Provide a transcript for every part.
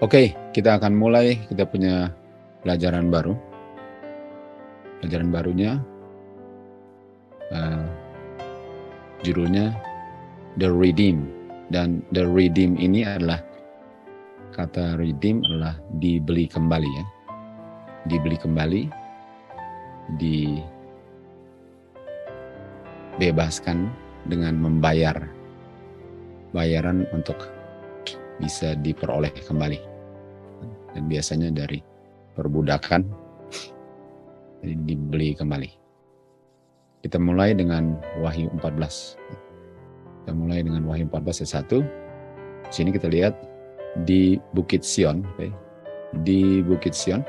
Oke, kita akan mulai, kita punya pelajaran baru. Pelajaran barunya judulnya The Redeem. Dan The Redeem ini adalah, kata redeem adalah dibeli kembali ya. Dibeli kembali, dibebaskan dengan membayar bayaran untuk bisa diperoleh kembali. Dan biasanya dari perbudakan, jadi dibeli kembali. Kita mulai dengan Wahyu 14. Kita mulai dengan Wahyu 14 ayat 1. Sini kita lihat di Bukit Sion, di Bukit Sion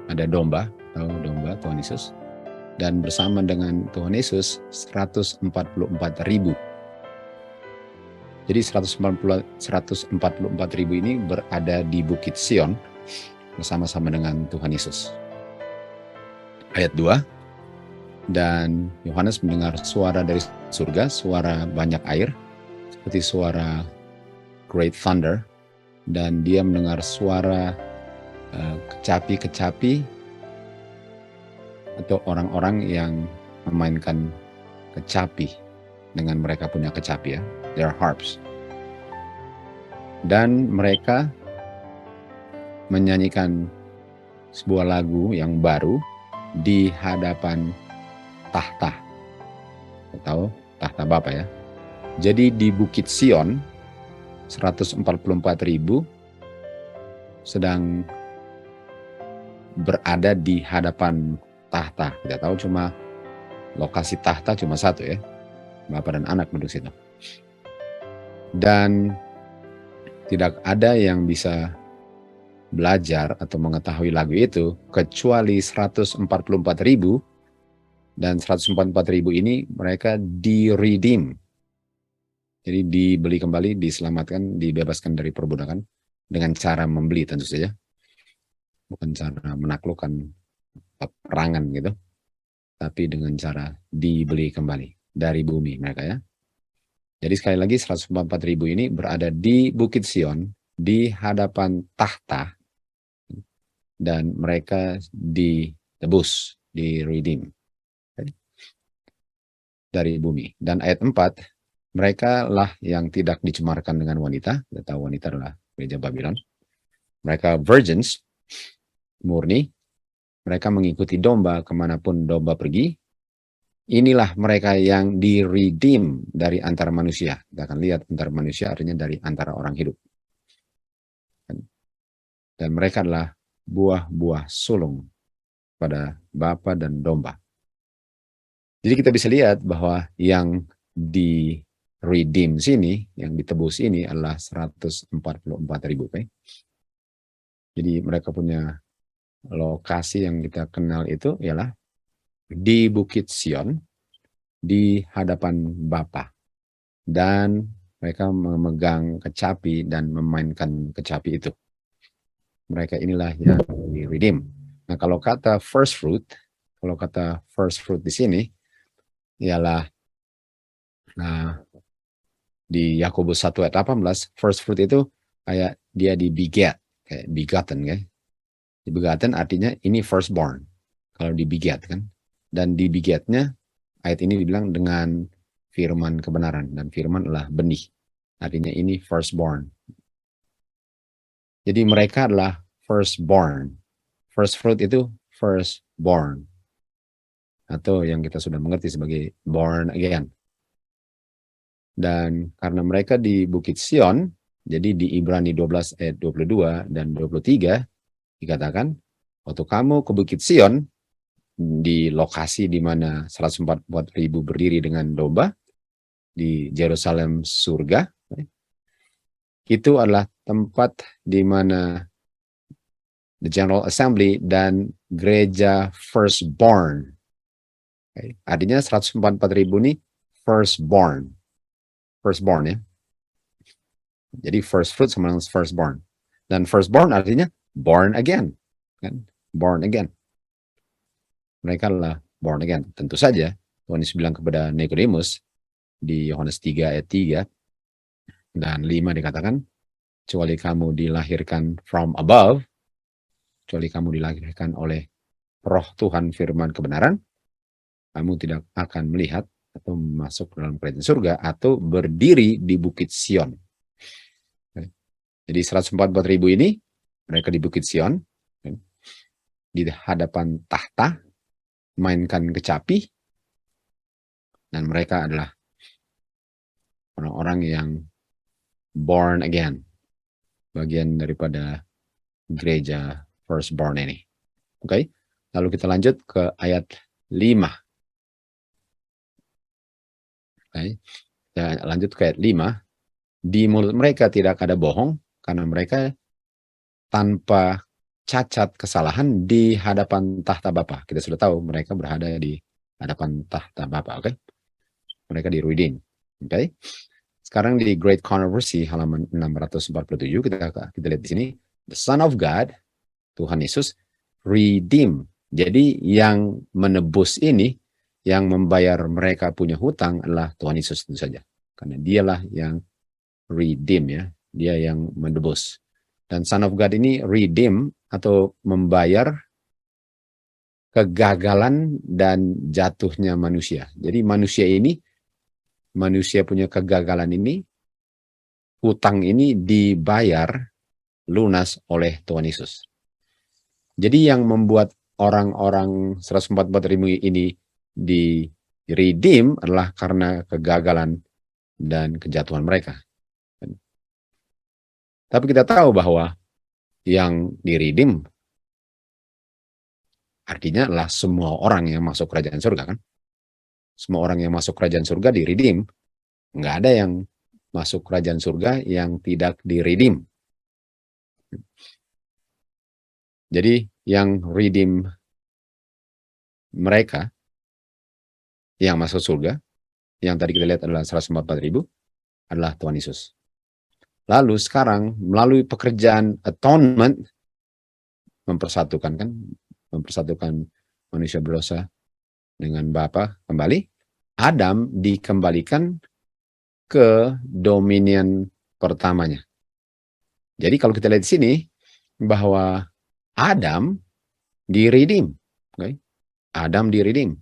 ada domba, tahu domba Tuhan Yesus, dan bersama dengan Tuhan Yesus 144.000. Jadi 144.000 ini berada di Bukit Sion bersama-sama dengan Tuhan Yesus. Ayat 2, dan Yohanes mendengar suara dari surga, suara banyak air, seperti suara great thunder, dan dia mendengar suara kecapi-kecapi atau orang-orang yang memainkan kecapi dengan mereka punya kecapi ya, their harps. Dan mereka menyanyikan sebuah lagu yang baru di hadapan tahta. Tahu tahta Bapa ya. Jadi di Bukit Sion 144.000 sedang berada di hadapan tahta. Kita tahu cuma lokasi tahta cuma satu ya. Bapa dan Anak duduk situ. Dan tidak ada yang bisa belajar atau mengetahui lagu itu kecuali 144.000, dan 144.000 ini mereka di-redeem. Jadi dibeli kembali, diselamatkan, dibebaskan dari perbudakan dengan cara membeli tentu saja. Bukan cara menaklukkan peperangan gitu, tapi dengan cara dibeli kembali dari bumi mereka ya. Jadi sekali lagi 144.000 ini berada di Bukit Sion di hadapan tahta, dan mereka ditebus, di-redeem dari bumi. Dan ayat 4, mereka lah yang tidak dicemarkan dengan wanita. Kita tahu wanita adalah gereja Babylon. Mereka virgins, murni. Mereka mengikuti domba kemanapun domba pergi. Inilah mereka yang di-redeem dari antara manusia. Kita akan lihat antara manusia artinya dari antara orang hidup. Dan mereka adalah buah-buah sulung pada Bapa dan domba. Jadi kita bisa lihat bahwa yang di-redeem sini, yang ditebus ini adalah 144.000. Jadi mereka punya lokasi yang kita kenal itu ialah di Bukit Sion, di hadapan Bapa. Dan mereka memegang kecapi dan memainkan kecapi itu. Mereka inilah yang di-redeem. Nah, kalau kata first fruit di sini ialah di Yakobus 1 ayat 18, first fruit itu kayak dia dibeget, kayak begotten kan. Dibegotten artinya ini firstborn. Kalau dibeget kan. Dan dibegetnya ayat ini dibilang dengan firman kebenaran, dan firman adalah benih. Artinya ini firstborn. Jadi mereka adalah firstborn. First fruit itu firstborn. Atau yang kita sudah mengerti sebagai born again. Dan karena mereka di Bukit Sion, jadi di Ibrani 12 ayat 22 dan 23 dikatakan, waktu kamu ke Bukit Sion, di lokasi di mana 144.000 berdiri dengan domba, di Yerusalem surga, itu adalah tempat di mana the General Assembly dan gereja firstborn. Artinya 144.000 ini firstborn. Firstborn ya. Jadi first fruit sama dengan firstborn. Dan firstborn artinya born again. Kan? Born again. Mereka adalah born again. Tentu saja Tuhan Yesus bilang kepada Nikodemus di Yohanes 3 ayat 3 dan 5 dikatakan, kecuali kamu dilahirkan from above, kecuali kamu dilahirkan oleh Roh Tuhan firman kebenaran, kamu tidak akan melihat atau masuk dalam kerajaan surga atau berdiri di Bukit Sion. Jadi 144.000 ini mereka di Bukit Sion, di hadapan tahta, mainkan kecapi, dan mereka adalah orang-orang yang born again, bagian daripada gereja firstborn ini. Oke, lalu kita lanjut ke ayat 5. Oke, kita lanjut ke ayat 5. Di mulut mereka tidak ada bohong, karena mereka tanpa cacat kesalahan di hadapan tahta Bapa. Kita sudah tahu mereka berada di hadapan tahta Bapa, oke? Mereka di redeem, oke? Sekarang di Great Controversy halaman 647 kita lihat di sini, the Son of God, Tuhan Yesus, redeem. Jadi yang menebus ini, yang membayar mereka punya hutang adalah Tuhan Yesus tentu saja. Karena dialah yang redeem, ya, dia yang menebus. Dan Son of God ini redeem atau membayar kegagalan dan jatuhnya manusia. Jadi manusia punya kegagalan ini, hutang ini dibayar lunas oleh Tuhan Yesus. Jadi yang membuat orang-orang 144.000 ini di redeem adalah karena kegagalan dan kejatuhan mereka. Tapi kita tahu bahwa yang di-redeem artinya adalah semua orang yang masuk kerajaan surga, kan? Semua orang yang masuk kerajaan surga di-redeem. Nggak ada yang masuk kerajaan surga yang tidak di-redeem. Jadi yang redeem mereka yang masuk surga, yang tadi kita lihat adalah 144.000, adalah Tuhan Yesus. Lalu sekarang melalui pekerjaan atonement, mempersatukan manusia berdosa dengan Bapa kembali, Adam dikembalikan ke dominion pertamanya. Jadi kalau kita lihat di sini bahwa Adam di-redeem, okay? Adam di-redeem.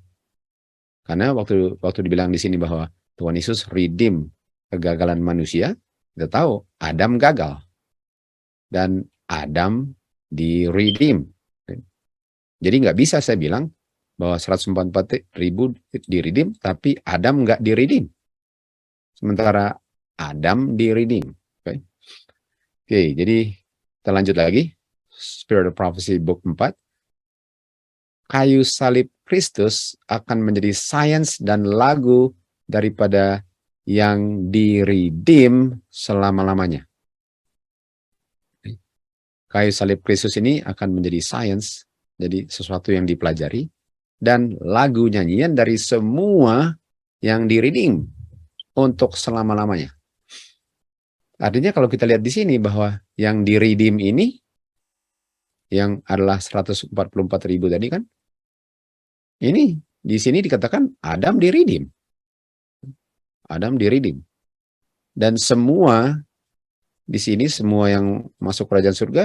Karena waktu dibilang di sini bahwa Tuhan Yesus redeem kegagalan manusia, kita tahu Adam gagal dan Adam di-redeem. Jadi nggak bisa saya bilang bahwa 144.000 di-redeem, tapi Adam nggak di-redeem. Sementara Adam di-redeem. Oke, jadi kita lanjut lagi. Spirit of Prophecy Book 4. Kayu salib Kristus akan menjadi sains dan lagu daripada yang di-redeem selama-lamanya. Kayu salib Kristus ini akan menjadi sains, jadi sesuatu yang dipelajari, dan lagu nyanyian dari semua yang di-redeem untuk selama-lamanya. Artinya kalau kita lihat di sini bahwa yang di-redeem ini, yang adalah 144.000 tadi kan, ini di sini dikatakan Adam di-redeem. Adam di-redeem. Dan semua di sini, semua yang masuk kerajaan surga,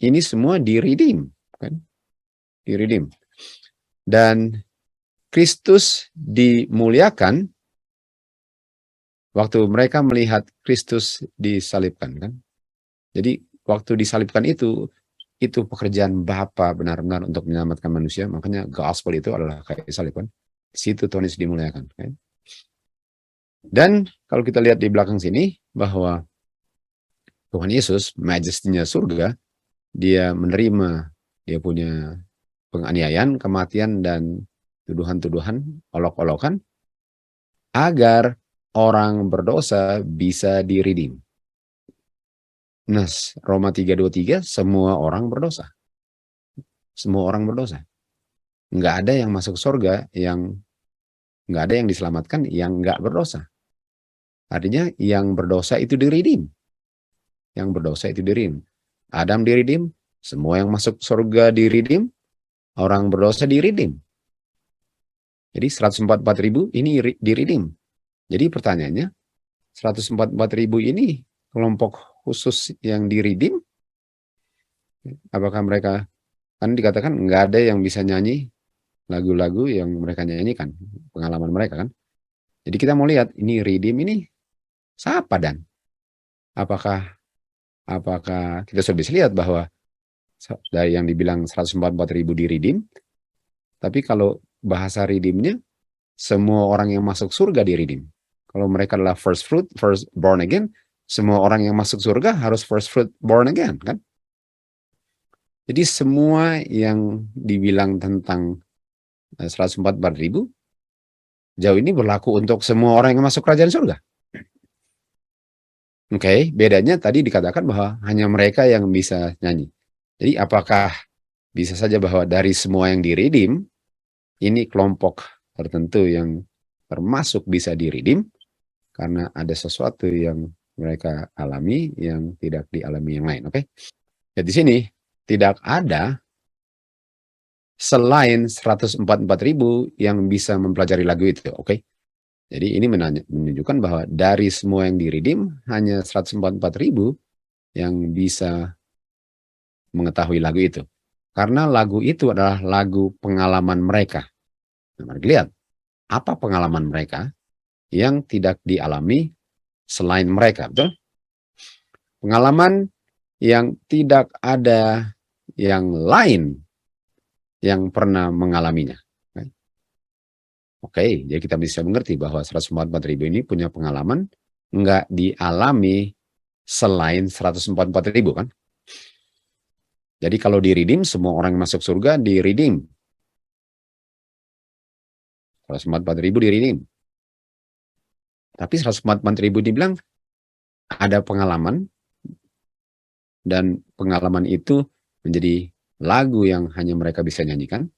ini semua di-redeem, kan? Di-redeem. Dan Kristus dimuliakan waktu mereka melihat Kristus disalibkan, kan? Jadi waktu disalibkan itu pekerjaan Bapa benar-benar untuk menyelamatkan manusia. Makanya gospel itu adalah kayak salib, kan? Di situ Tuhan Yesus dimuliakan, kan? Dan kalau kita lihat di belakang sini bahwa Tuhan Yesus, majesty-nya surga, dia menerima, dia punya penganiayaan, kematian, dan tuduhan-tuduhan, olok-olokan, agar orang berdosa bisa di-redeem. Nah, Roma 3:23, semua orang berdosa. Semua orang berdosa. Nggak ada yang masuk surga, nggak ada yang diselamatkan yang nggak berdosa. Artinya yang berdosa itu di-redeem. Yang berdosa itu di-redeem. Adam di-redeem, semua yang masuk surga di-redeem, orang berdosa di-redeem. Jadi 144.000 ini di-redeem. Jadi pertanyaannya, 144.000 ini kelompok khusus yang di-redeem? Apakah mereka, kan dikatakan nggak ada yang bisa nyanyi lagu-lagu yang mereka nyanyikan, pengalaman mereka kan. Jadi kita mau lihat ini redeem ini siapa, dan apakah kita sudah bisa lihat bahwa dari yang dibilang 144.000 di redeem, tapi kalau bahasa redeemnya semua orang yang masuk surga di redeem. Kalau mereka adalah first fruit, first born again, semua orang yang masuk surga harus first fruit born again kan. Jadi semua yang dibilang tentang 144.000 jauh ini berlaku untuk semua orang yang masuk kerajaan surga. Oke, bedanya tadi dikatakan bahwa hanya mereka yang bisa nyanyi. Jadi apakah bisa saja bahwa dari semua yang di-redeem, ini kelompok tertentu yang termasuk bisa di-redeem karena ada sesuatu yang mereka alami yang tidak dialami yang lain. Oke. Jadi di sini tidak ada selain 144.000 yang bisa mempelajari lagu itu. Oke. Jadi ini menunjukkan bahwa dari semua yang di-redeem hanya 144.000 yang bisa mengetahui lagu itu. Karena lagu itu adalah lagu pengalaman mereka. Nah, mari lihat apa pengalaman mereka yang tidak dialami selain mereka, betul? Pengalaman yang tidak ada yang lain yang pernah mengalaminya. Oke, jadi kita bisa mengerti bahwa 144.000 ini punya pengalaman nggak dialami selain 144.000 kan. Jadi kalau di-redeem, semua orang yang masuk surga di-redeem. 144.000 di-redeem. Tapi 144.000 dibilang ada pengalaman, dan pengalaman itu menjadi lagu yang hanya mereka bisa nyanyikan,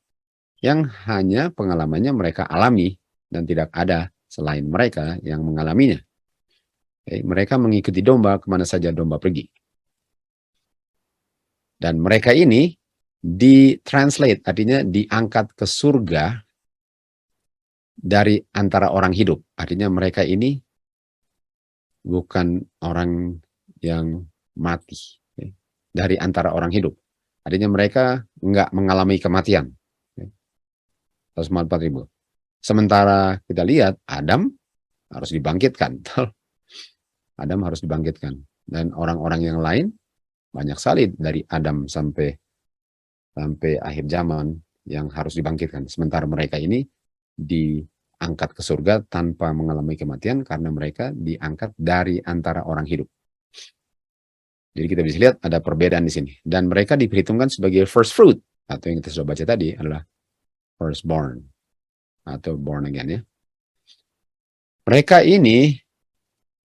yang hanya pengalamannya mereka alami dan tidak ada selain mereka yang mengalaminya. Oke, mereka mengikuti domba kemana saja domba pergi. Dan mereka ini ditranslate, artinya diangkat ke surga dari antara orang hidup. Artinya mereka ini bukan orang yang mati, dari antara orang hidup. Artinya mereka nggak mengalami kematian. 144.000. Sementara kita lihat Adam harus dibangkitkan. Adam harus dibangkitkan. Dan orang-orang yang lain banyak sekali dari Adam sampai akhir zaman yang harus dibangkitkan. Sementara mereka ini diangkat ke surga tanpa mengalami kematian karena mereka diangkat dari antara orang hidup. Jadi kita bisa lihat ada perbedaan di sini. Dan mereka diperhitungkan sebagai first fruit, atau yang kita sudah baca tadi adalah firstborn atau born again ya. Mereka ini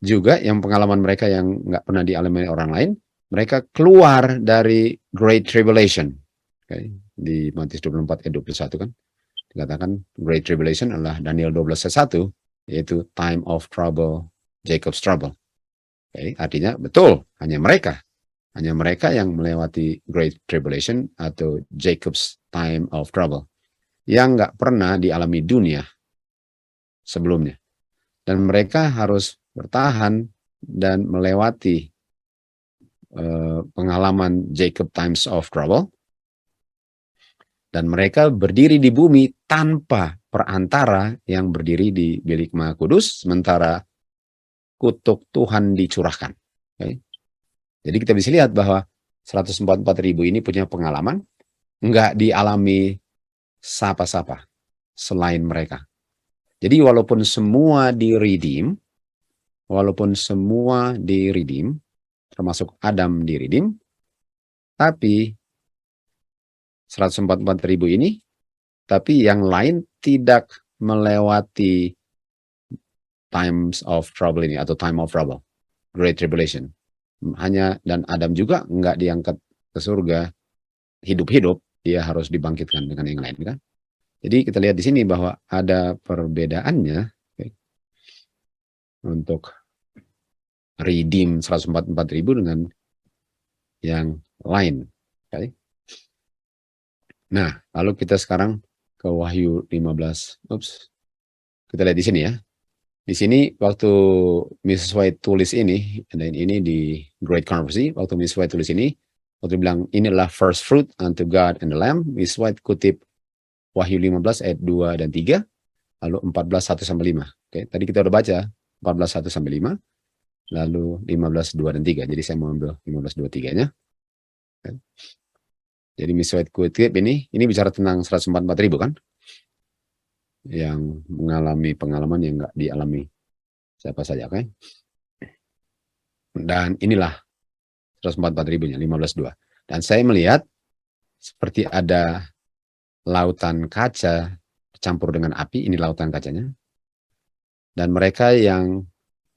juga yang pengalaman mereka yang nggak pernah dialami orang lain, mereka keluar dari Great Tribulation. Okay. Di Matius 24 ayat 21 kan dikatakan Great Tribulation adalah Daniel 12 ayat 1, yaitu time of trouble, Jacob's trouble. Okay. Artinya betul hanya mereka yang melewati Great Tribulation atau Jacob's time of trouble, yang nggak pernah dialami dunia sebelumnya. Dan mereka harus bertahan dan melewati pengalaman Jacob times of trouble. Dan mereka berdiri di bumi tanpa perantara yang berdiri di bilik Maha Kudus, sementara kutuk Tuhan dicurahkan. Okay. Jadi kita bisa lihat bahwa 144.000 ini punya pengalaman nggak dialami siapa-siapa selain mereka. Jadi walaupun semua di-redeem, termasuk Adam di-redeem, tapi 144.000 ini, tapi yang lain tidak melewati times of trouble ini, atau time of trouble, Great Tribulation. Hanya, dan Adam juga nggak diangkat ke surga hidup-hidup, dia harus dibangkitkan dengan yang lain kan. Jadi kita lihat di sini bahwa ada perbedaannya untuk redeem 144.000 dengan yang lain. Okay. Nah, lalu kita sekarang ke Wahyu 15. Kita lihat di sini ya. Di sini waktu Miss White tulis ini, dan ini di Great Controversy, waktu Miss White tulis ini, waktu bilang inilah first fruit unto God and the Lamb, Miss White kutip Wahyu 15 ayat 2 dan 3, lalu 14 1 sampai 5. Oke, tadi kita udah baca 14 1 sampai 5, lalu 15 2 dan 3. Jadi saya mau ambil 15 2 3-nya. Jadi Miss White kutip ini bicara tentang 144.000 kan? Yang mengalami pengalaman yang enggak dialami siapa saja, kan? Dan inilah 144.000-nya, 15.2. Dan saya melihat seperti ada lautan kaca campur dengan api, ini lautan kacanya. Dan mereka yang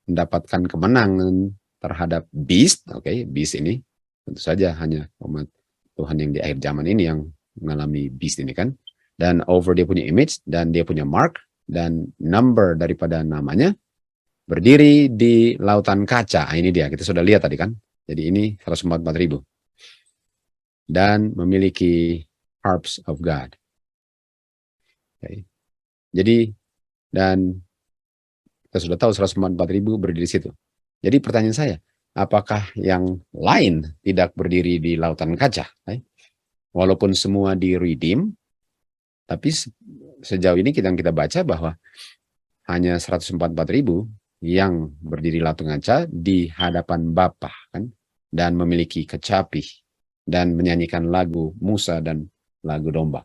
mendapatkan kemenangan terhadap beast, beast ini tentu saja hanya umat Tuhan yang di akhir zaman ini yang mengalami beast ini kan. Dan over dia punya image, dan dia punya mark, dan number daripada namanya, berdiri di lautan kaca. Ini dia, kita sudah lihat tadi kan. Jadi ini 144.000. Dan memiliki harps of God. Jadi, dan kita sudah tahu 144.000 berdiri di situ. Jadi pertanyaan saya, apakah yang lain tidak berdiri di lautan kaca? Walaupun semua di redeem, tapi sejauh ini kita baca bahwa hanya 144.000 yang berdiri lautan kaca di hadapan Bapa, kan, dan memiliki kecapi dan menyanyikan lagu Musa dan lagu domba.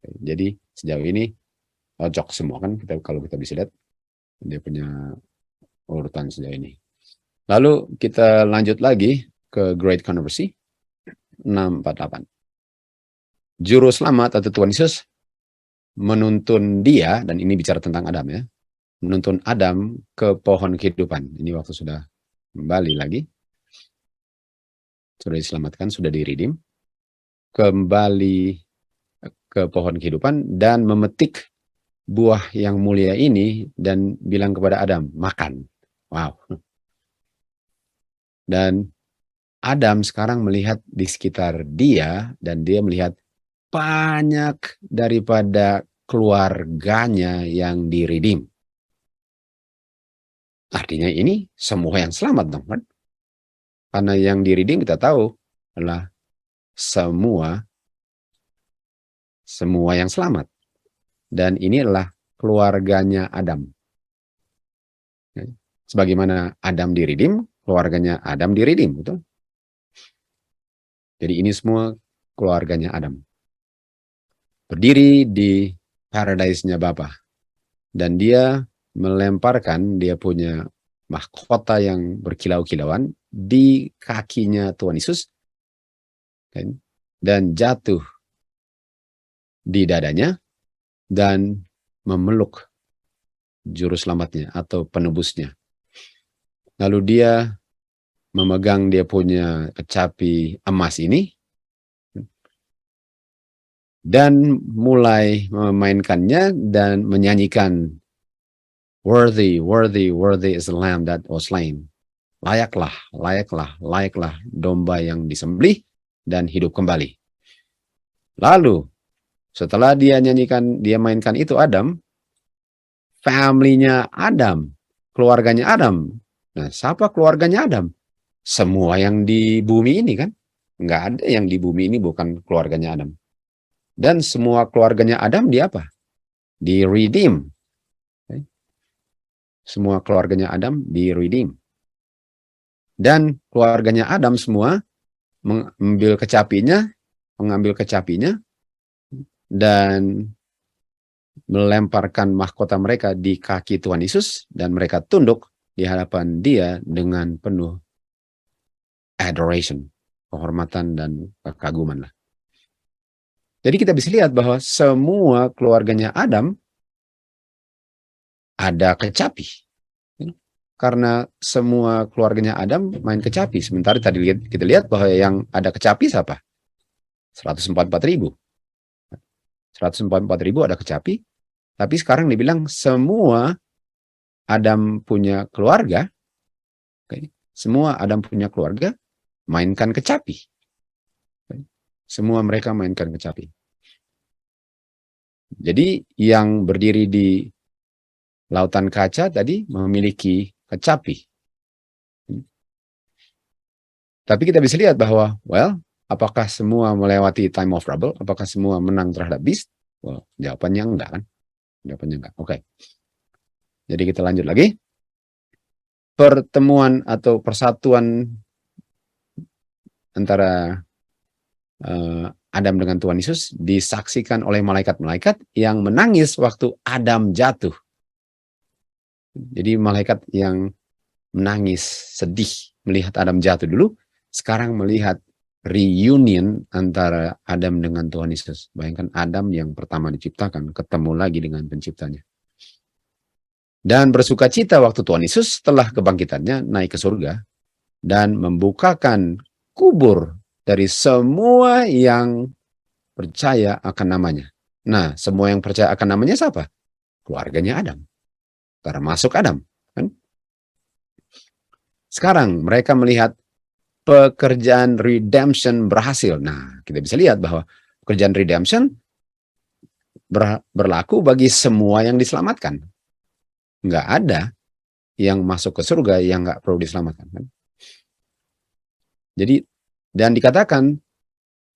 Jadi sejauh ini cocok semua kan, kalau kita bisa lihat dia punya urutan sejauh ini. Lalu kita lanjut lagi ke Great Controversy 648. Juru selamat atau Tuhan Yesus menuntun dia, dan ini bicara tentang Adam ya, menuntun Adam ke pohon kehidupan. Ini waktu sudah kembali lagi, sudah diselamatkan, sudah di-redeem, kembali ke pohon kehidupan dan memetik buah yang mulia ini dan bilang kepada Adam, makan. Wow. Dan Adam sekarang melihat di sekitar dia, dan dia melihat banyak daripada keluarganya yang di-redeem. Artinya ini semua yang selamat dong kan? Karena yang di-redeem kita tahu adalah semua yang selamat. Dan ini adalah keluarganya Adam. Sebagaimana Adam di-redeem, keluarganya Adam di-redeem, betul? Jadi ini semua keluarganya Adam. Berdiri di paradise-nya Bapa. Dan dia melemparkan, dia punya mahkota yang berkilau-kilauan di kakinya Tuhan Yesus, kan? Dan jatuh di dadanya dan memeluk juru selamatnya atau penebusnya. Lalu dia memegang dia punya kecapi emas ini dan mulai memainkannya dan menyanyikan, worthy, worthy, worthy is the lamb that was slain. Layaklah, layaklah, layaklah domba yang disembelih dan hidup kembali. Lalu setelah dia nyanyikan, dia mainkan itu Adam, family-nya Adam, keluarganya Adam. Nah, siapa keluarganya Adam? Semua yang di bumi ini kan? Nggak ada yang di bumi ini bukan keluarganya Adam. Dan semua keluarganya Adam di apa? Di redeem. Semua keluarganya Adam di redeem. Dan keluarganya Adam semua mengambil kecapinya dan melemparkan mahkota mereka di kaki Tuhan Yesus, dan mereka tunduk di hadapan dia dengan penuh adoration, kehormatan dan kekaguman lah. Jadi kita bisa lihat bahwa semua keluarganya Adam ada kecapi. Karena semua keluarganya Adam main kecapi. Sementara tadi kita lihat bahwa yang ada kecapi siapa? 144.000. 144.000 ada kecapi. Tapi sekarang dibilang semua Adam punya keluarga. Semua Adam punya keluarga mainkan kecapi. Semua mereka mainkan kecapi. Jadi yang berdiri di lautan kaca tadi memiliki kecapi. Tapi kita bisa lihat bahwa, well, apakah semua melewati time of trouble? Apakah semua menang terhadap beast? Well, jawabannya enggak kan? Jawabannya enggak. Oke. Jadi kita lanjut lagi. Pertemuan atau persatuan antara Adam dengan Tuhan Yesus disaksikan oleh malaikat-malaikat yang menangis waktu Adam jatuh. Jadi malaikat yang menangis, sedih melihat Adam jatuh dulu, sekarang melihat reunion antara Adam dengan Tuhan Yesus. Bayangkan Adam yang pertama diciptakan, ketemu lagi dengan penciptanya. Dan bersukacita waktu Tuhan Yesus setelah kebangkitannya naik ke surga dan membukakan kubur dari semua yang percaya akan namanya. Nah, semua yang percaya akan namanya siapa? Keluarganya Adam. Termasuk Adam. Kan? Sekarang mereka melihat pekerjaan redemption berhasil. Nah, kita bisa lihat bahwa pekerjaan redemption berlaku bagi semua yang diselamatkan. Nggak ada yang masuk ke surga yang nggak perlu diselamatkan. Kan? Jadi, dan dikatakan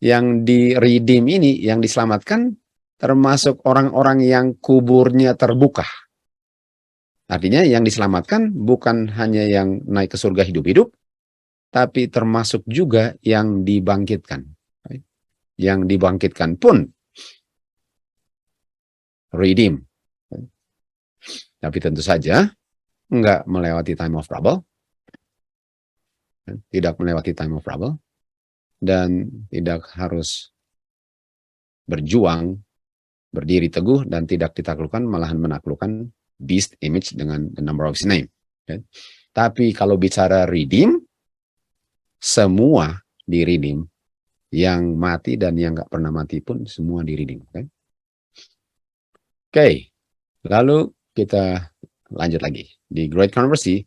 yang di-redeem ini, yang diselamatkan, termasuk orang-orang yang kuburnya terbuka. Artinya yang diselamatkan bukan hanya yang naik ke surga hidup-hidup, tapi termasuk juga yang dibangkitkan. Yang dibangkitkan pun redeem. Tapi tentu saja enggak melewati time of trouble. Tidak melewati time of trouble. Dan tidak harus berjuang, berdiri teguh, dan tidak ditaklukkan, malahan menaklukkan beast image dengan the number of his name. Okay. Tapi kalau bicara redeem, semua di redeem. Yang mati dan yang nggak pernah mati pun semua di redeem. Okay. Oke, lalu kita lanjut lagi. Di Great Controversy,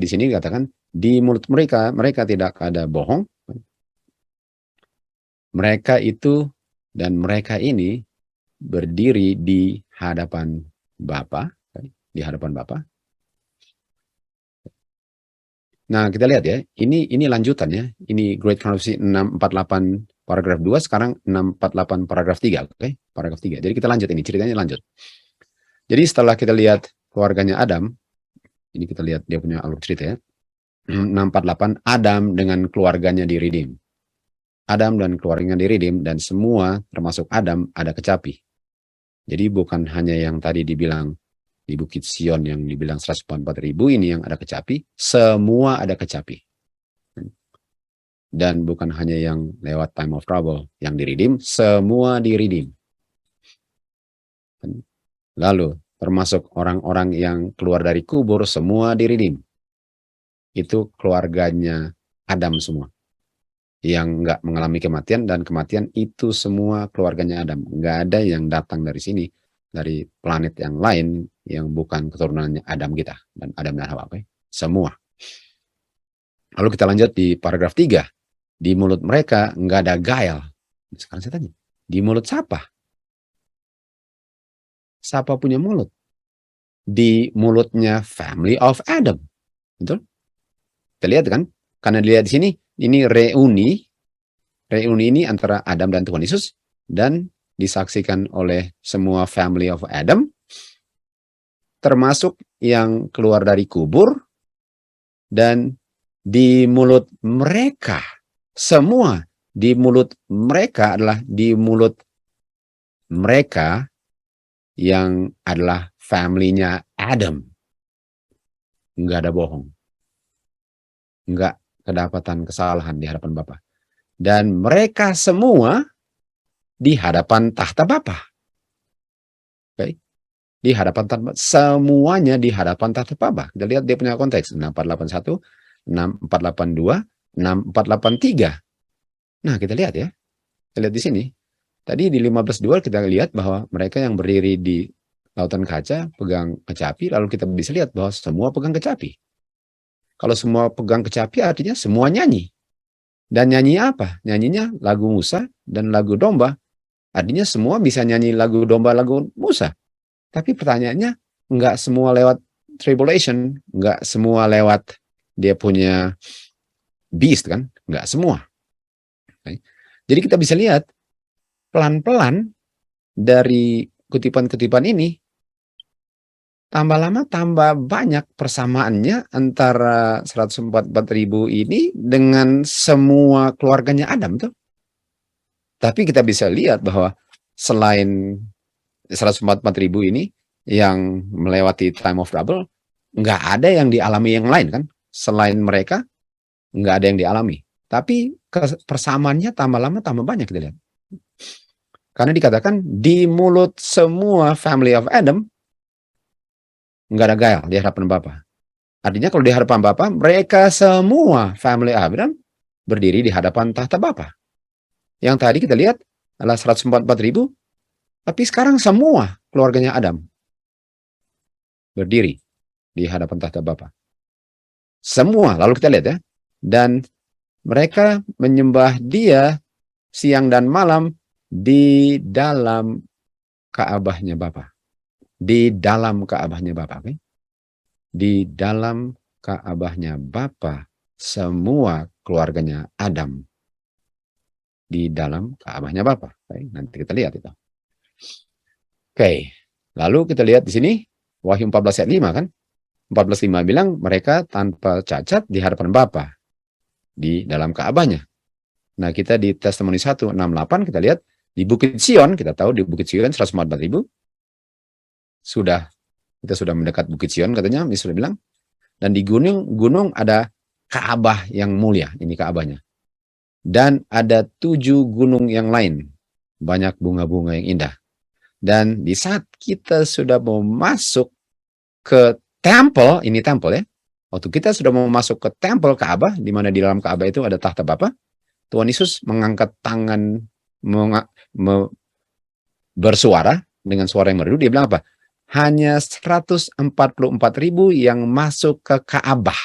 di sini dikatakan, di mulut mereka tidak ada bohong. Mereka itu dan mereka ini berdiri di hadapan Bapa, di hadapan Bapa. Nah, kita lihat ya, ini lanjutannya. Ini Great Controversy 648 paragraf 2, sekarang 648 paragraf 3, oke? Paragraf 3. Jadi kita lanjut ini, ceritanya lanjut. Jadi setelah kita lihat keluarganya Adam, ini kita lihat dia punya alur cerita ya. 648, Adam dengan keluarganya di redeem. Adam dan keluarganya di redeem, dan semua termasuk Adam ada kecapi. Jadi bukan hanya yang tadi dibilang di Bukit Sion yang dibilang 144.000 ini yang ada kecapi, semua ada kecapi. Dan bukan hanya yang lewat time of trouble yang di redeem, semua di redeem. Lalu termasuk orang-orang yang keluar dari kubur, semua di redeem. Itu keluarganya Adam semua. Yang nggak mengalami kematian, dan kematian itu semua keluarganya Adam. Nggak ada yang datang dari sini, dari planet yang lain yang bukan keturunannya Adam kita. Dan Adam dan Hawa. Semua. Lalu kita lanjut di paragraf 3. Di mulut mereka nggak ada guile. Sekarang saya tanya, di mulut siapa? Siapa punya mulut? Di mulutnya family of Adam. Betul? Kita lihat kan? Karena dilihat di sini, ini reuni ini antara Adam dan Tuhan Yesus, dan disaksikan oleh semua family of Adam, termasuk yang keluar dari kubur, dan di mulut mereka, semua di mulut mereka adalah di mulut mereka yang adalah family-nya Adam. Enggak ada bohong. Enggak kedapatan kesalahan di hadapan Bapa. Dan mereka semua di hadapan tahta Bapa. Oke. Di hadapan tahta, semuanya di hadapan tahta Bapa. Kita lihat dia punya konteks 6481, 6482, 6483. Nah, kita lihat ya. Kita lihat di sini. Tadi di 15.2 kita lihat bahwa mereka yang berdiri di lautan kaca pegang kecapi, lalu kita bisa lihat bahwa semua pegang kecapi. Kalau semua pegang kecapi artinya semua nyanyi. Dan nyanyi apa? Nyanyinya lagu Musa dan lagu domba. Artinya semua bisa nyanyi lagu domba, lagu Musa. Tapi pertanyaannya, nggak semua lewat tribulation, nggak semua lewat dia punya beast kan, nggak semua. Jadi kita bisa lihat pelan-pelan dari kutipan-kutipan ini, tambah lama tambah banyak persamaannya antara 144.000 ini dengan semua keluarganya Adam tuh. Tapi kita bisa lihat bahwa selain 144.000 ini yang melewati time of trouble, nggak ada yang dialami yang lain kan. Selain mereka, nggak ada yang dialami. Tapi persamaannya tambah lama tambah banyak kita lihat. Karena dikatakan di mulut semua family of Adam, nggak ada gayal di hadapan Bapa. Artinya kalau di hadapan Bapa, mereka semua family Adam berdiri di hadapan tahta Bapa. Yang tadi kita lihat adalah 144.000, tapi sekarang semua keluarganya Adam berdiri di hadapan tahta Bapa. Semua, lalu kita lihat ya. Dan mereka menyembah Dia siang dan malam di dalam Ka'bahnya Bapa. Di dalam Ka'bahnya Bapa. Okay? Di dalam Ka'bahnya Bapa, semua keluarganya Adam di dalam Ka'bahnya Bapa. Okay? Nanti kita lihat itu. Oke, lalu kita lihat di sini Wahyu 14 ayat 5 kan. 14:5 bilang mereka tanpa cacat di hadapan Bapa di dalam Ka'bahnya. Nah, kita di Testimoni 1:6-8 kita lihat di Bukit Sion, kita tahu di Bukit Sion 144.000 kita sudah mendekat Bukit Sion katanya, ini sudah bilang. Dan di gunung ada Ka'bah yang mulia, ini Ka'bahnya. Dan ada 7 gunung yang lain, banyak bunga-bunga yang indah. Dan di saat kita sudah mau masuk ke temple, ini temple ya. Waktu kita sudah mau masuk ke temple Ka'bah, di mana di dalam Ka'bah itu ada tahta Bapa, Tuhan Yesus mengangkat tangan, bersuara dengan suara yang merdu. Dia bilang apa? Hanya 144.000 yang masuk ke Ka'bah.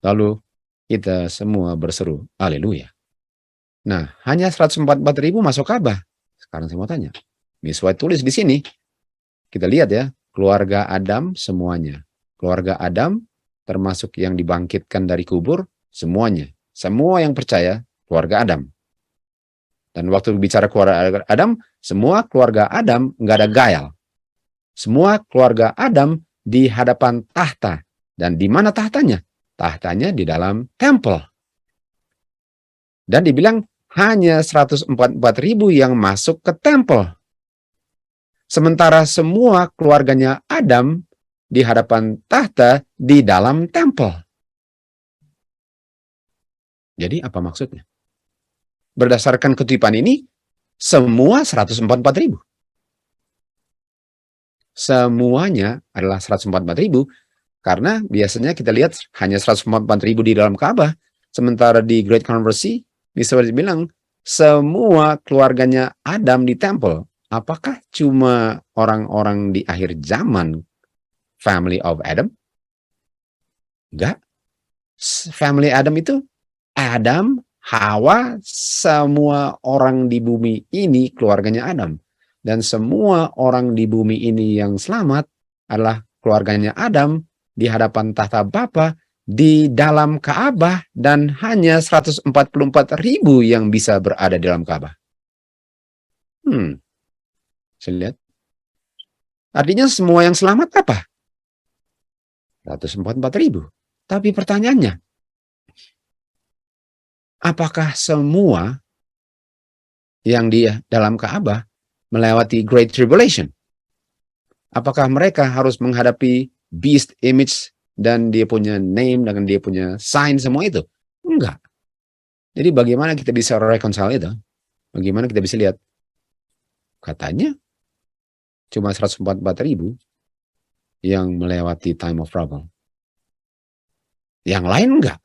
Lalu kita semua berseru, haleluya. Nah, hanya 144.000 masuk Ka'bah. Sekarang saya mau tanya, Miss White tulis di sini, kita lihat ya, keluarga Adam semuanya. Keluarga Adam termasuk yang dibangkitkan dari kubur, semuanya. Semua yang percaya, keluarga Adam. Dan waktu bicara keluarga Adam, semua keluarga Adam nggak ada gayal. Semua keluarga Adam di hadapan tahta. Dan di mana tahtanya? Tahtanya di dalam temple. Dan dibilang hanya 144.000 yang masuk ke temple. Sementara semua keluarganya Adam di hadapan tahta di dalam temple. Jadi apa maksudnya? Berdasarkan kutipan ini, semua 144.000. Semuanya adalah 144.000, karena biasanya kita lihat hanya 144.000 di dalam Ka'bah, sementara di Great Controversy, bisa dibilang semua keluarganya Adam di temple. Apakah cuma orang-orang di akhir zaman family of Adam? Enggak. Family Adam itu Adam, Hawa, semua orang di bumi ini keluarganya Adam. Dan semua orang di bumi ini yang selamat adalah keluarganya Adam di hadapan tahta Bapa di dalam Ka'bah, dan hanya 144.000 yang bisa berada di dalam Ka'bah. Saya lihat. Artinya semua yang selamat apa? 144.000. Tapi pertanyaannya, apakah semua yang di dalam Ka'bah melewati Great Tribulation? Apakah mereka harus menghadapi beast image dan dia punya name dengan dia punya sign semua itu? Enggak. Jadi bagaimana kita bisa reconcile itu? Bagaimana kita bisa lihat? Katanya cuma 144.000 yang melewati time of trouble. Yang lain enggak.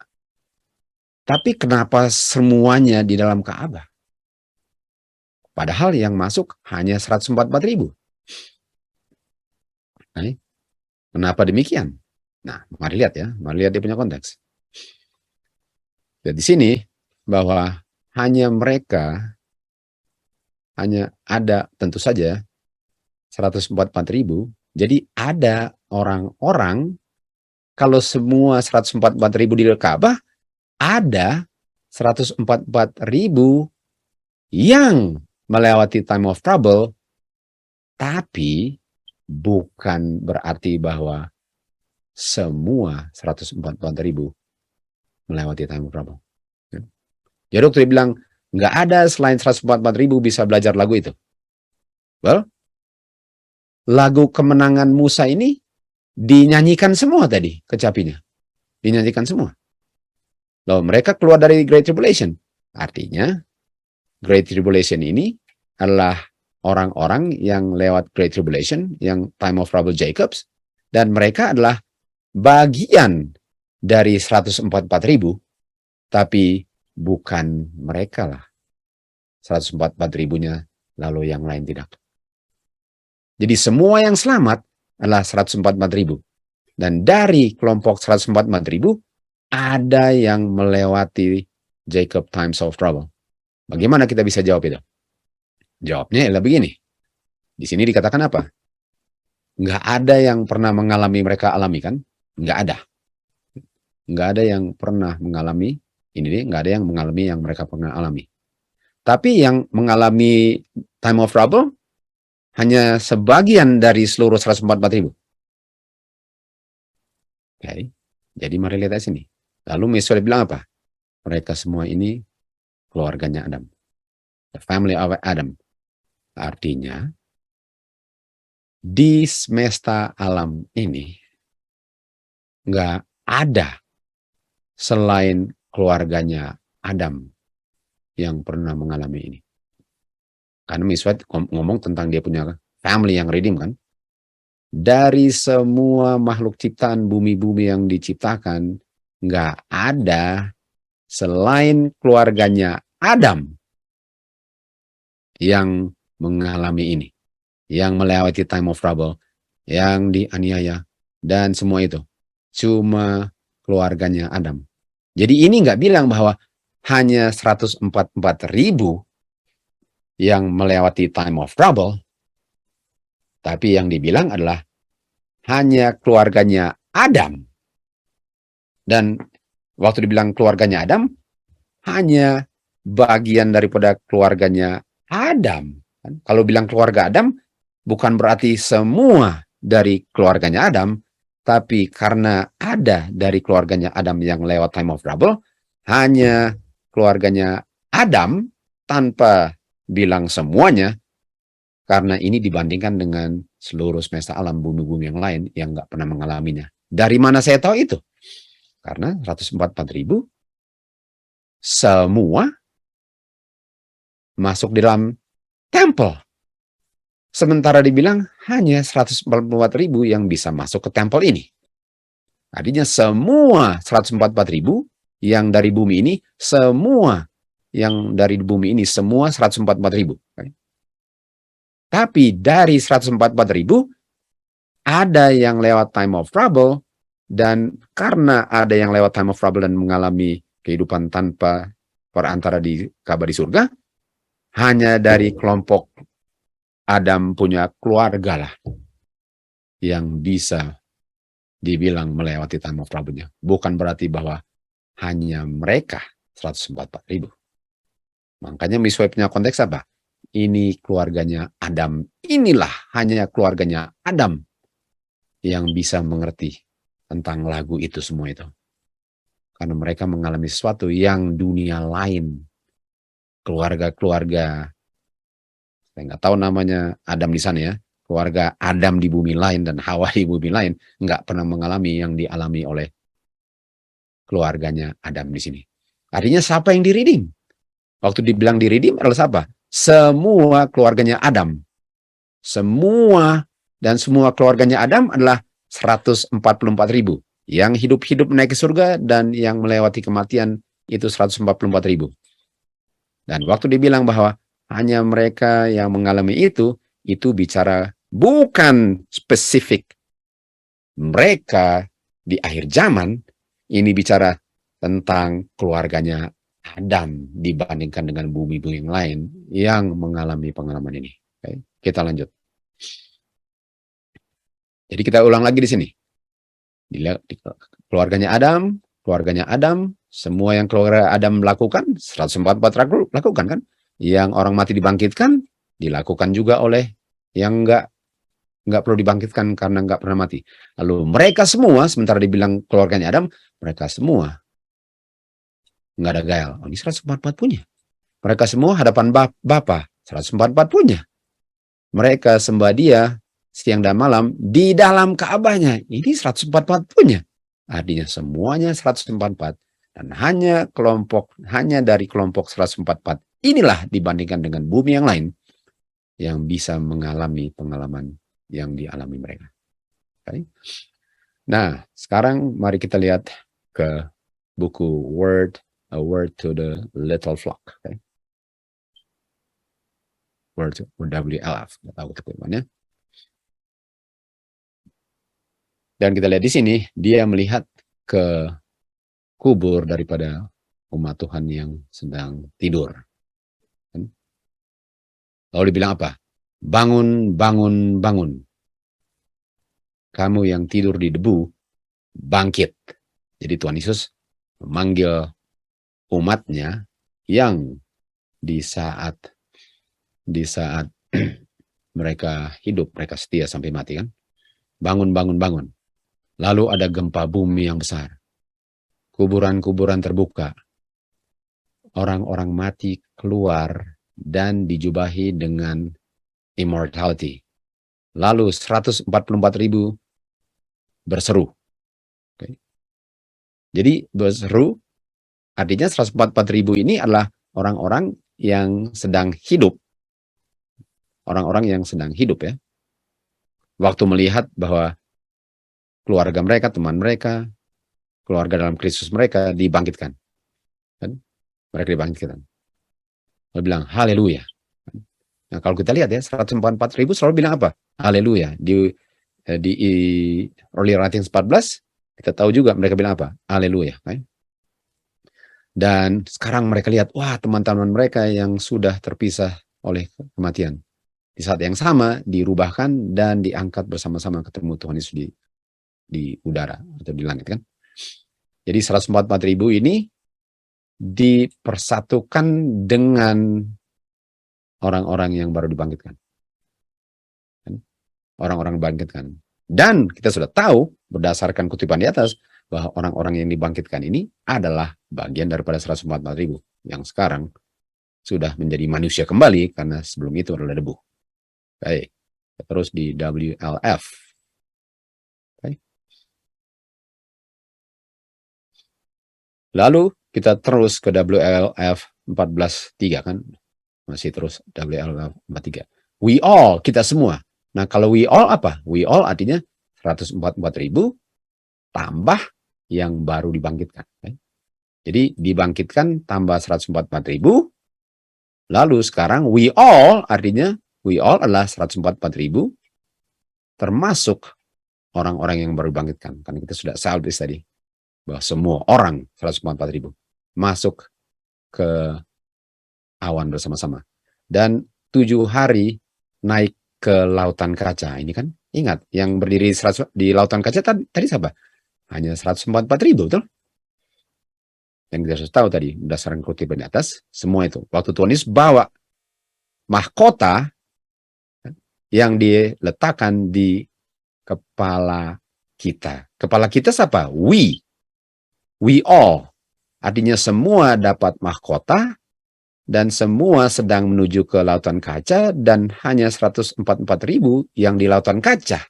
Tapi kenapa semuanya di dalam Ka'bah? Padahal yang masuk hanya 144.000. Kenapa demikian? Nah, mari lihat ya. Mari lihat dia punya konteks. Dan di sini bahwa hanya mereka hanya ada tentu saja 144.000. Jadi ada orang-orang, kalau semua 144.000 di Ka'bah, ada 144.000 yang melewati time of trouble, tapi bukan berarti bahwa semua 144.000 melewati time of trouble. Jadi waktu dia bilang, nggak ada selain 144.000 bisa belajar lagu itu. Well, lagu kemenangan Musa ini dinyanyikan semua tadi, kecapinya. Dinyanyikan semua. Loh, mereka keluar dari Great Tribulation. Artinya, Great Tribulation ini adalah orang-orang yang lewat Great Tribulation, yang time of trouble Jacobs, dan mereka adalah bagian dari 144.000, tapi bukan mereka lah 144.000-nya, lalu yang lain tidak. Jadi semua yang selamat adalah 144.000. Dan dari kelompok 144.000, ada yang melewati Jacob times of trouble. Bagaimana kita bisa jawab itu? Jawabnya adalah begini. Di sini dikatakan apa? Nggak ada yang pernah mengalami mereka alami, kan? Nggak ada. Nggak ada yang pernah mengalami, nggak ada yang mengalami yang mereka pernah alami. Tapi yang mengalami time of trouble hanya sebagian dari seluruh 144.000. Okay. Jadi mari lihat di sini. Lalu Yesus bilang apa? Mereka semua ini keluarganya Adam. The family of Adam. Artinya, di semesta alam ini nggak ada selain keluarganya Adam yang pernah mengalami ini. Karena Miswat ngomong tentang dia punya family yang redeem, kan? Dari semua makhluk ciptaan bumi-bumi yang diciptakan, nggak ada selain keluarganya Adam yang mengalami ini, yang melewati time of trouble, yang dianiaya, dan semua itu. Cuma keluarganya Adam. Jadi ini nggak bilang bahwa hanya 144.000 yang melewati time of trouble, tapi yang dibilang adalah hanya keluarganya Adam. Dan waktu dibilang keluarganya Adam, hanya bagian daripada keluarganya Adam. Kalau bilang keluarga Adam, bukan berarti semua dari keluarganya Adam, tapi karena ada dari keluarganya Adam yang lewat time of trouble, hanya keluarganya Adam tanpa bilang semuanya, karena ini dibandingkan dengan seluruh semesta alam bumi-bumi yang lain yang nggak pernah mengalaminya. Dari mana saya tahu itu? Karena 144.000 semua masuk di dalam temple. Sementara dibilang hanya 144.000 yang bisa masuk ke temple ini. Artinya semua 144.000 yang dari bumi ini, semua yang dari bumi ini, semua 144.000. Tapi dari 144.000, ada yang lewat time of trouble, dan karena ada yang lewat time of trouble dan mengalami kehidupan tanpa perantara di kabar di surga, hanya dari kelompok Adam punya keluarga lah yang bisa dibilang melewati time of trouble-nya. Bukan berarti bahwa hanya mereka 144.000. Makanya Misway punya konteks apa? Ini keluarganya Adam. Inilah hanya keluarganya Adam yang bisa mengerti tentang lagu itu semua itu. Karena mereka mengalami sesuatu yang dunia lain. Keluarga-keluarga, saya nggak tahu namanya Adam di sana ya. Keluarga Adam di bumi lain dan Hawa di bumi lain nggak pernah mengalami yang dialami oleh keluarganya Adam di sini. Artinya siapa yang di-redeem? Waktu dibilang di-redeem adalah siapa? Semua keluarganya Adam. Semua dan semua keluarganya Adam adalah 144.000. Yang hidup-hidup naik ke surga dan yang melewati kematian itu 144.000. Dan waktu dibilang bahwa hanya mereka yang mengalami itu bicara bukan spesifik mereka di akhir zaman, ini bicara tentang keluarganya Adam dibandingkan dengan bumi-bumi yang lain yang mengalami pengalaman ini. Oke, kita lanjut. Jadi kita ulang lagi di sini. Keluarganya Adam, semua yang keluarga Adam lakukan, 144 lakukan kan? Yang orang mati dibangkitkan, dilakukan juga oleh yang nggak perlu dibangkitkan karena nggak pernah mati. Lalu mereka semua, sementara dibilang keluarganya Adam, mereka semua nggak ada gayal. Oh, ini 144 punya. Mereka semua hadapan Bapa, 144 punya. Mereka sembah Dia siang dan malam di dalam Ka'bahnya. Ini 144 punya. Artinya semuanya 144 dan hanya dari kelompok 144 inilah dibandingkan dengan bumi yang lain yang bisa mengalami pengalaman yang dialami mereka. Okay. Nah, sekarang mari kita lihat ke buku A Word to the Little Flock. Okay. Word WLF, nggak tahu teman-temannya. Dan kita lihat di sini, dia melihat ke kubur daripada umat Tuhan yang sedang tidur. Lalu dibilang apa? Bangun, bangun, bangun. Kamu yang tidur di debu, bangkit. Jadi Tuhan Yesus memanggil umatnya yang di saat mereka hidup, mereka setia sampai mati kan. Bangun, bangun, bangun. Lalu ada gempa bumi yang besar. Kuburan-kuburan terbuka. Orang-orang mati keluar dan dijubahi dengan immortality. Lalu 144.000 berseru. Okay. Jadi berseru artinya 144.000 ini adalah orang-orang yang sedang hidup. Orang-orang yang sedang hidup ya. Waktu melihat bahwa keluarga mereka, teman mereka, keluarga dalam Kristus mereka dibangkitkan. Kan? Mereka dibangkitkan. Mereka bilang, haleluya. Nah, kalau kita lihat ya, 144.000 selalu bilang apa? Haleluya. Di Early Writings 14, kita tahu juga mereka bilang apa? Haleluya. Kan? Dan sekarang mereka lihat, wah teman-teman mereka yang sudah terpisah oleh kematian. Di saat yang sama, dirubahkan dan diangkat bersama-sama ketemu Tuhan Yesus di udara atau di langit kan. Jadi 144.000 ini dipersatukan dengan orang-orang yang baru dibangkitkan. Orang-orang dibangkitkan. Dan kita sudah tahu berdasarkan kutipan di atas bahwa orang-orang yang dibangkitkan ini adalah bagian daripada 144.000 yang sekarang sudah menjadi manusia kembali karena sebelum itu adalah debu. Baik, terus di WLF. Baik. Lalu kita terus ke WLF 14.3 kan. Masih terus WLF 43. We all, kita semua. Nah kalau we all apa? We all artinya 144.000 tambah yang baru dibangkitkan. Jadi dibangkitkan tambah 144.000. Lalu sekarang we all artinya we all adalah 144.000 termasuk orang-orang yang baru dibangkitkan. Karena kita sudah salbis tadi bahwa semua orang 144.000 masuk ke awan bersama-sama. Dan 7 hari naik ke lautan kaca. Ini kan ingat yang berdiri di lautan kaca tadi siapa? Hanya 144.000 betul? Yang kita harus tahu tadi berdasarkan kutipan di atas semua itu. Waktu Tuhan Yesus bawa mahkota yang diletakkan di kepala kita. Kepala kita siapa? We all. Artinya semua dapat mahkota dan semua sedang menuju ke lautan kaca dan hanya 144.000 yang di lautan kaca.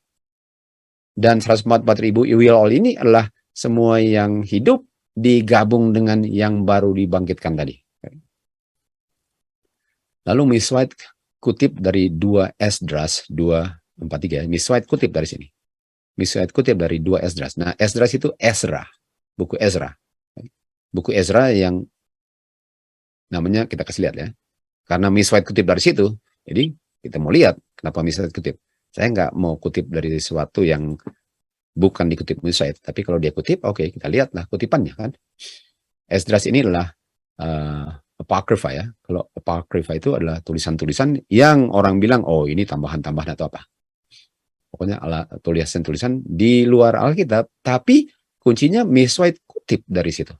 Dan 144.000 we all ini adalah semua yang hidup digabung dengan yang baru dibangkitkan tadi. Lalu Miss White kutip dari 2 Esdras 2:43. Miss White kutip dari sini. Miss White kutip dari 2 Esdras. Nah, Esdras itu Ezra, buku Ezra. Buku Ezra yang namanya kita kasih lihat ya. Karena Miss White kutip dari situ, jadi kita mau lihat kenapa Miss White kutip. Saya nggak mau kutip dari sesuatu yang bukan dikutip Miss White, tapi kalau dia kutip, oke, kita lihatlah kutipannya kan. Esdras ini adalah Apocrypha ya. Kalau Apocrypha itu adalah tulisan-tulisan yang orang bilang, oh ini tambahan-tambahan atau apa. Pokoknya tulisan-tulisan di luar Alkitab, tapi kuncinya Miss White kutip dari situ.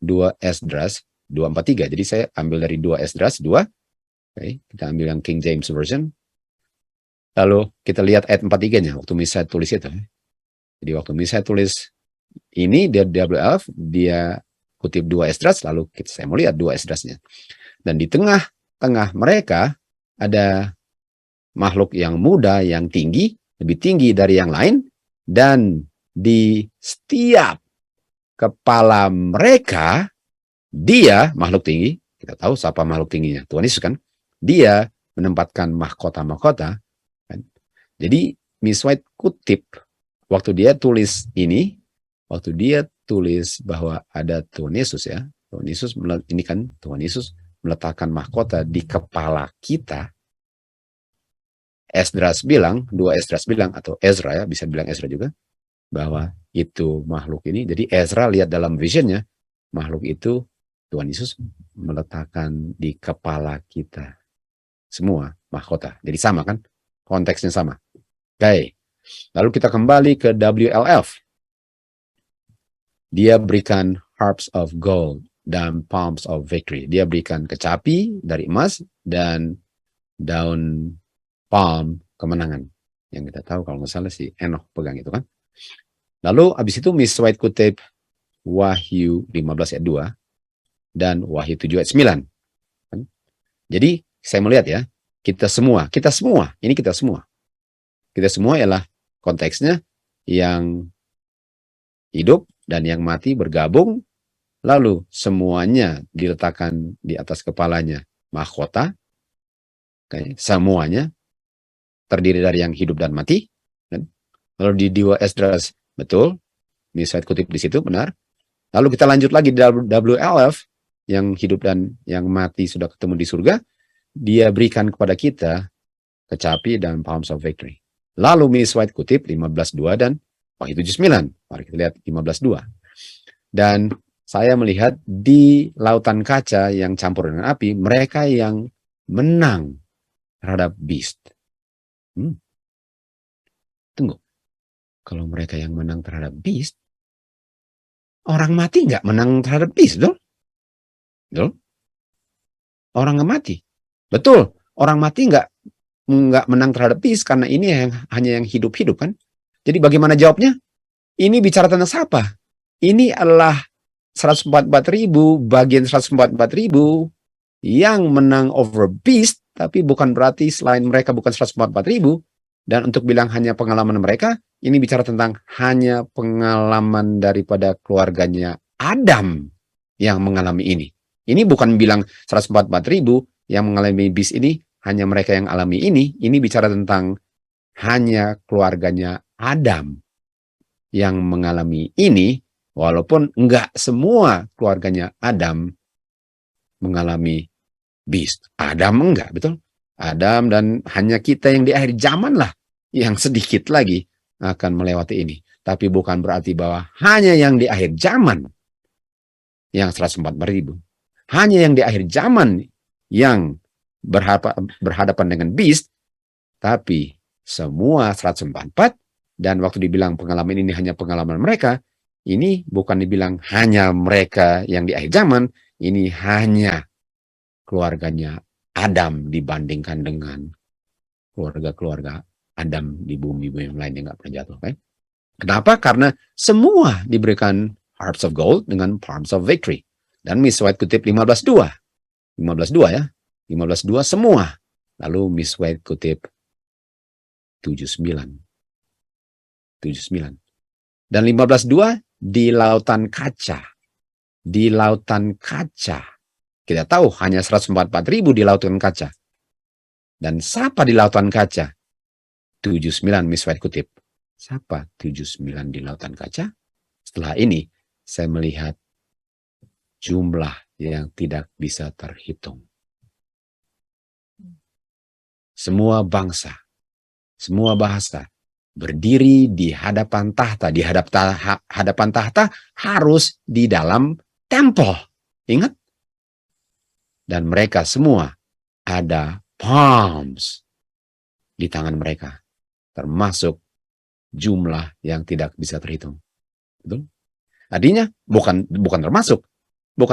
2 Esdras 243. Jadi saya ambil dari 2 Esdras 2. Okay, kita ambil yang King James Version. Lalu kita lihat ayat 43-nya waktu Miss White tulis itu. Jadi waktu Miss White tulis ini dia WLF, dia kutip 2 Esdras, lalu saya mau lihat 2 Esdrasnya. Dan di tengah-tengah mereka ada makhluk yang muda, yang tinggi, lebih tinggi dari yang lain, dan di setiap kepala mereka, dia makhluk tinggi, kita tahu siapa makhluk tingginya, Tuhan Yesus kan, dia menempatkan mahkota-mahkota. Kan? Jadi Miss White kutip, waktu dia tulis ini, waktu dia tulis bahwa ada Tuhan Yesus ya, Tuhan Yesus, ini kan Tuhan Yesus meletakkan mahkota di kepala kita. Esdras bilang, 2 Esdras bilang, atau Ezra ya, bisa bilang Ezra juga, bahwa itu makhluk ini. Jadi Ezra lihat dalam visionnya, makhluk itu Tuhan Yesus meletakkan di kepala kita. Semua mahkota. Jadi sama kan? Konteksnya sama. Oke. Lalu kita kembali ke WLF. Dia berikan harps of gold dan palms of victory. Dia berikan kecapi dari emas dan daun palm kemenangan. Yang kita tahu kalau nggak salah si Enoch pegang itu kan. Lalu habis itu Miss White kutip Wahyu 15 ayat 2 dan Wahyu 7 ayat 9. Jadi saya melihat ya, kita semua ialah konteksnya yang hidup dan yang mati bergabung, lalu semuanya diletakkan di atas kepalanya mahkota, semuanya terdiri dari yang hidup dan mati. Lalu di 2 Esdras, betul, bisa kutip di situ, benar. Lalu kita lanjut lagi di WLF, yang hidup dan yang mati sudah ketemu di surga, dia berikan kepada kita kecapi dan palms of victory. Lalu Miss White kutip 15.2 dan Wahyu 7.9. Mari kita lihat 15.2. Dan saya melihat di lautan kaca yang campur dengan api, mereka yang menang terhadap beast. Tunggu. Kalau mereka yang menang terhadap beast, orang mati nggak menang terhadap beast, betul? Betul? Orang nggak mati. Betul. Orang mati nggak menang terhadap beast karena ini hanya yang hidup-hidup kan. Jadi bagaimana jawabnya? Ini bicara tentang siapa? Ini adalah 144.000 bagian 144.000 yang menang over beast, tapi bukan berarti selain mereka bukan 144.000. Dan untuk bilang hanya pengalaman mereka, ini bicara tentang hanya pengalaman daripada keluarganya Adam yang mengalami ini. Ini bukan bilang 144.000 yang mengalami beast ini, hanya mereka yang alami ini. Ini bicara tentang hanya keluarganya Adam yang mengalami ini, walaupun enggak semua keluarganya Adam mengalami beast. Adam enggak, betul? Adam dan hanya kita yang di akhir zaman lah yang sedikit lagi akan melewati ini. Tapi bukan berarti bahwa hanya yang di akhir zaman yang 144.000. Hanya yang di akhir zaman yang berhadapan dengan beast, tapi semua 144, dan waktu dibilang pengalaman ini hanya pengalaman mereka, ini bukan dibilang hanya mereka yang di akhir zaman, ini hanya keluarganya Adam dibandingkan dengan keluarga-keluarga Adam di bumi yang lain yang nggak pernah jatuh. Kan? Kenapa? Karena semua diberikan harps of gold dengan palms of victory. Dan Miss White kutip 15.2. 15.2 ya. 15.2 semua. Lalu Miss White kutip 7.9. 7.9. Dan 15.2 di lautan kaca. Di lautan kaca. Kita tahu hanya 144.000 di lautan kaca. Dan siapa di lautan kaca? 7.9 Miss White kutip. Siapa 7.9 di lautan kaca? Setelah ini saya melihat jumlah yang tidak bisa terhitung. Semua bangsa, semua bahasa berdiri di hadapan tahta. Di hadapan tahta harus di dalam tempel. Ingat? Dan mereka semua ada palms di tangan mereka. Termasuk jumlah yang tidak bisa terhitung. Betul? Artinya bukan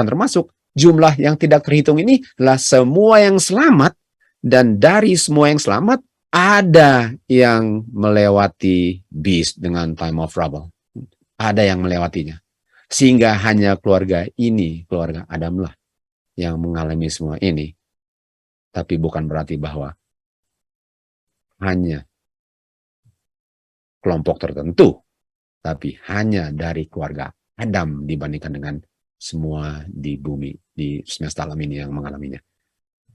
termasuk jumlah yang tidak terhitung ini adalah semua yang selamat, dan dari semua yang selamat ada yang melewati beast dengan time of trouble. Ada yang melewatinya. Sehingga hanya keluarga ini, keluarga Adam lah yang mengalami semua ini. Tapi bukan berarti bahwa hanya kelompok tertentu, tapi hanya dari keluarga Adam dibandingkan dengan semua di bumi, di semesta alam ini yang mengalaminya.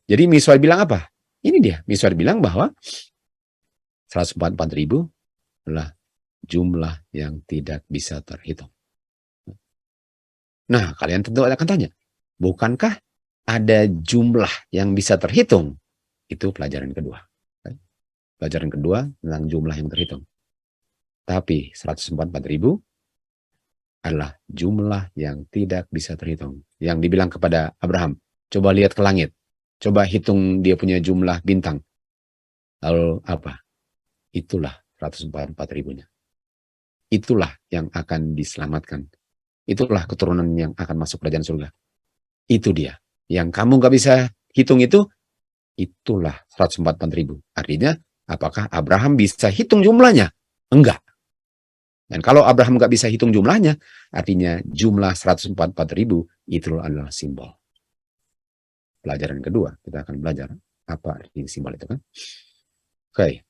Jadi Miswar bilang apa? Ini dia, Miswar bilang bahwa 144.000 adalah jumlah yang tidak bisa terhitung. Nah, kalian tentu akan tanya, bukankah ada jumlah yang bisa terhitung? Itu pelajaran kedua. Pelajaran kedua tentang jumlah yang terhitung. Tapi 144.000 adalah jumlah yang tidak bisa terhitung. Yang dibilang kepada Abraham, coba lihat ke langit. Coba hitung dia punya jumlah bintang. Lalu apa? Itulah 144.000-nya. Itulah yang akan diselamatkan. Itulah keturunan yang akan masuk kerajaan surga. Itu dia. Yang kamu gak bisa hitung itu, itulah 144.000. Artinya, apakah Abraham bisa hitung jumlahnya? Enggak. Dan kalau Abraham nggak bisa hitung jumlahnya, artinya jumlah 144.000 itu adalah simbol. Pelajaran kedua, kita akan belajar apa arti simbol itu kan. Oke,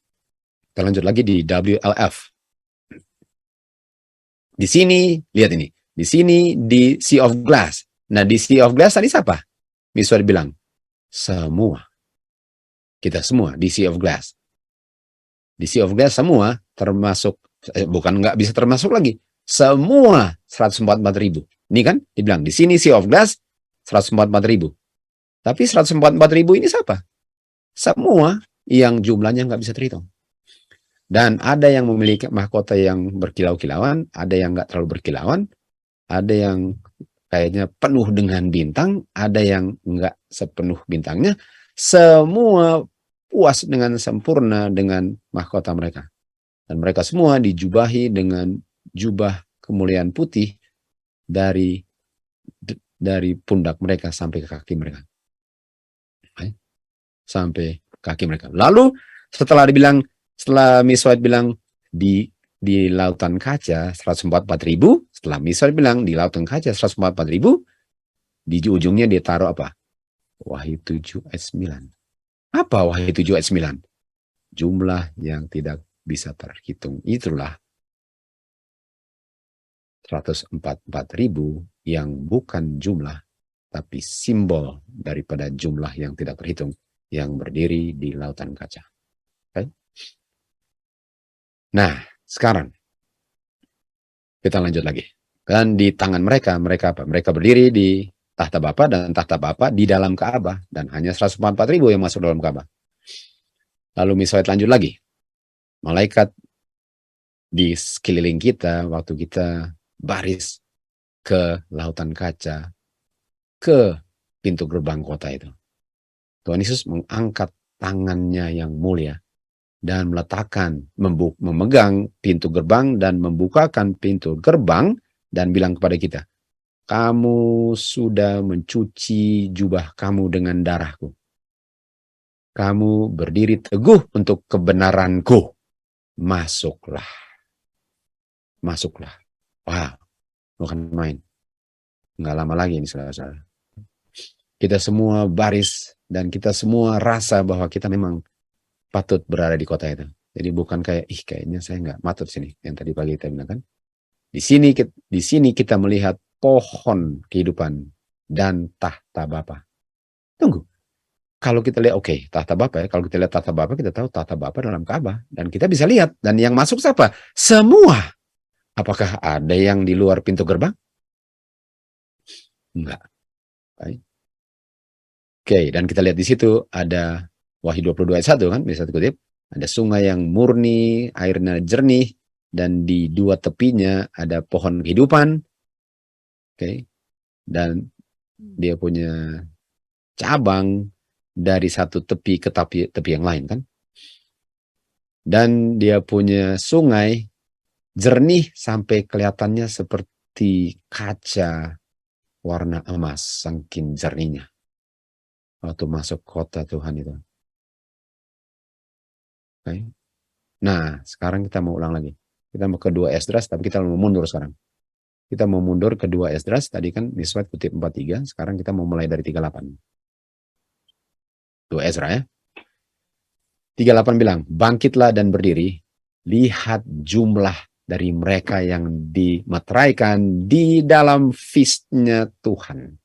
kita lanjut lagi di WLF. Di sini, lihat ini. Di sini di Sea of Glass. Nah, di Sea of Glass tadi siapa? Miswar bilang, semua. Kita semua di Sea of Glass. Di Sea of Glass semua termasuk, bukan nggak bisa termasuk lagi, semua 144.000. Ini kan dibilang di sini Sea of Glass 144.000. Tapi 144.000 ini siapa? Semua yang jumlahnya nggak bisa terhitung. Dan ada yang memiliki mahkota yang berkilau-kilauan, ada yang nggak terlalu berkilauan, ada yang kayaknya penuh dengan bintang, ada yang nggak sepenuh bintangnya. Semua puas dengan sempurna dengan mahkota mereka. Dan mereka semua dijubahi dengan jubah kemuliaan putih dari pundak mereka sampai ke kaki mereka. Sampai kaki mereka. Lalu setelah Miswar bilang di lautan kaca 144.000, setelah Miswar bilang di lautan kaca 144.000, di ujungnya dia taruh apa? Wahyu 7 ayat 9. Apa Wahyu 7 ayat 9? Jumlah yang tidak bisa terhitung. Itulah 144.000 yang bukan jumlah, tapi simbol daripada jumlah yang tidak terhitung, yang berdiri di lautan kaca. Okay? Nah, sekarang kita lanjut lagi. Dan di tangan mereka apa? Mereka berdiri di tahta Bapa, dan tahta Bapa di dalam Ka'bah, dan hanya 144.000 yang masuk dalam Ka'bah. Lalu Miswar lanjut lagi. Malaikat di sekeliling kita waktu kita baris ke lautan kaca, ke pintu gerbang kota itu. Tuhan Yesus mengangkat tangannya yang mulia dan meletakkan, memegang pintu gerbang dan membukakan pintu gerbang dan bilang kepada kita, kamu sudah mencuci jubah kamu dengan darahku. Kamu berdiri teguh untuk kebenaranku. Masuklah. Masuklah. Wow, bukan main. Nggak lama lagi ini saudara-saudara. Kita semua baris dan kita semua rasa bahwa kita memang patut berada di kota itu. Jadi bukan kayak, kayaknya saya nggak patut sini. Yang tadi pagi kita bilang kan. Di sini kita melihat pohon kehidupan dan tahta Bapa. Tunggu. Kalau kita lihat, tahta Bapa ya. Kalau kita lihat tahta Bapa, kita tahu tahta Bapa dalam Ka'bah. Dan kita bisa lihat. Dan yang masuk siapa? Semua. Apakah ada yang di luar pintu gerbang? Enggak. Baik. Dan kita lihat di situ ada Wahyu 22 ayat 1 kan, bisa dikutip. Ada sungai yang murni, airnya jernih, dan di dua tepinya ada pohon kehidupan. Dan dia punya cabang dari satu tepi ke tepi yang lain kan. Dan dia punya sungai jernih sampai kelihatannya seperti kaca warna emas, saking jernihnya waktu masuk kota Tuhan itu. Okay. Nah, sekarang kita mau ulang lagi. Kita mau ke 2 Esdras, tapi kita mau mundur sekarang. Kita mau mundur ke 2 Esdras, tadi kan Miswat kutip 43, sekarang kita mau mulai dari 38. 2 Ezra ya. 38 bilang, bangkitlah dan berdiri, lihat jumlah dari mereka yang dimeteraikan di dalam feast-nya Tuhan.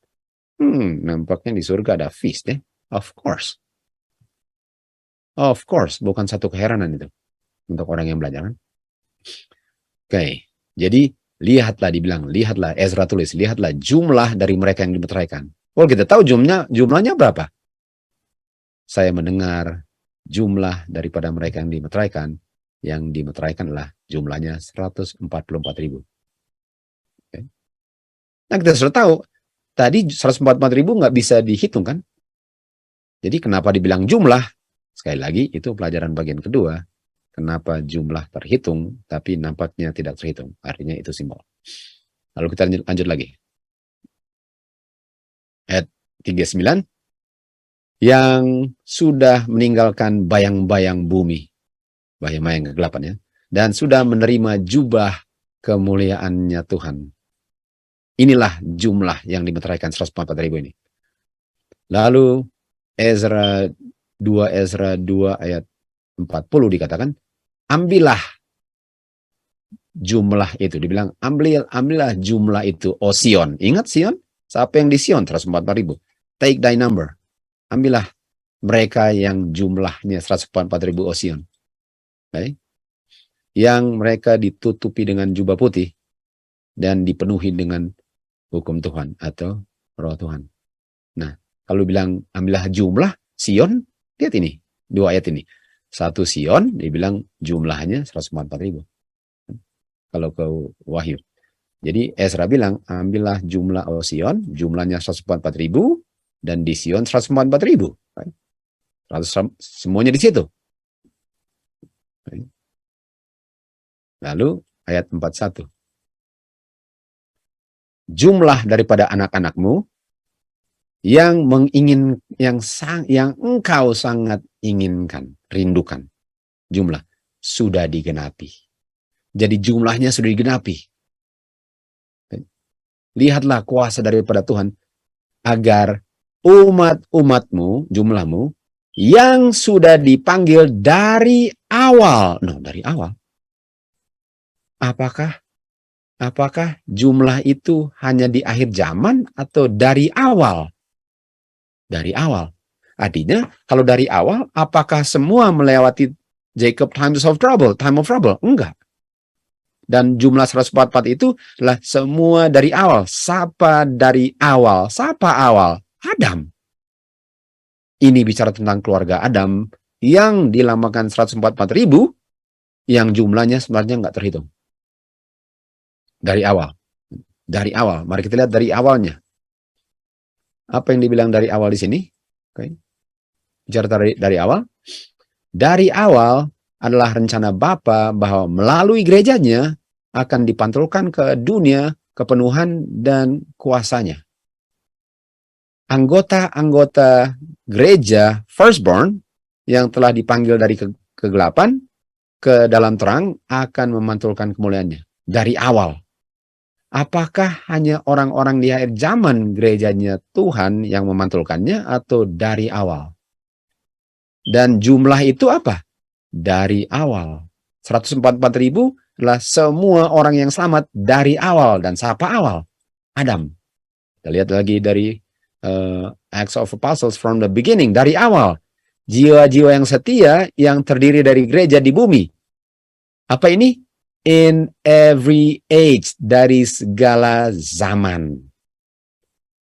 Nampaknya di surga ada feast ya. Of course. Of course, bukan satu keheranan itu. Untuk orang yang belajar kan. Oke, jadi lihatlah, dibilang, lihatlah, Ezra tulis, lihatlah jumlah dari mereka yang dimeteraikan. Oh, kita tahu jumlahnya berapa? Saya mendengar jumlah daripada mereka yang dimeteraikan adalah jumlahnya 144.000. Okay. Nah, kita sudah tahu, tadi 144.000 nggak bisa dihitung kan? Jadi kenapa dibilang jumlah? Sekali lagi, itu pelajaran bagian kedua. Kenapa jumlah terhitung, tapi nampaknya tidak terhitung. Artinya itu simbol. Lalu kita lanjut lagi. Ayat 39. Yang sudah meninggalkan bayang-bayang bumi. Bayang-bayang kegelapan ya. Dan sudah menerima jubah kemuliaannya Tuhan. Inilah jumlah yang dimeteraikan 144.000 ini. Lalu Ezra 2 ayat 40 dikatakan, ambillah jumlah itu. Dibilang, ambillah jumlah itu, O Sion. Ingat Sion? Siapa yang di Sion? 144.000. Take thy number. Ambillah mereka yang jumlahnya 144.000, O Sion. Okay. Yang mereka ditutupi dengan jubah putih dan dipenuhi dengan hukum Tuhan atau roh Tuhan. Nah, kalau bilang ambillah jumlah Sion, lihat ini, 2 ayat ini. Satu Sion, dibilang jumlahnya 144.000. Kalau ke Wahyu. Jadi Ezra bilang, ambillah jumlah O Sion, jumlahnya 144.000, dan di Sion 144.000. Semuanya di situ. Lalu ayat 41. Jumlah daripada anak-anakmu yang engkau sangat inginkan, rindukan. Jumlah sudah digenapi. Jadi jumlahnya sudah digenapi. Lihatlah kuasa daripada Tuhan agar umat-umatmu, jumlahmu, yang sudah dipanggil dari awal. Dari awal. Apakah jumlah itu hanya di akhir zaman atau dari awal? Dari awal. Artinya, kalau dari awal, apakah semua melewati Jacob time of trouble? Enggak. Dan jumlah 144 itu adalah semua dari awal. Siapa dari awal? Siapa awal? Adam. Ini bicara tentang keluarga Adam yang dilambangkan 144.000 yang jumlahnya sebenarnya nggak terhitung. Dari awal. Dari awal. Mari kita lihat dari awalnya. Apa yang dibilang dari awal di sini? Oke. Bicara dari awal. Dari awal adalah rencana Bapa bahwa melalui gerejanya akan dipantulkan ke dunia kepenuhan dan kuasanya. Anggota-anggota gereja firstborn yang telah dipanggil dari kegelapan ke dalam terang akan memantulkan kemuliaannya. Dari awal. Apakah hanya orang-orang di akhir zaman gerejanya Tuhan yang memantulkannya atau dari awal? Dan jumlah itu apa? Dari awal. 144.000 adalah semua orang yang selamat dari awal. Dan siapa awal? Adam. Kita lihat lagi dari Acts of Apostles from the beginning. Dari awal. Jiwa-jiwa yang setia yang terdiri dari gereja di bumi. Apa ini? In every age. Dari segala zaman.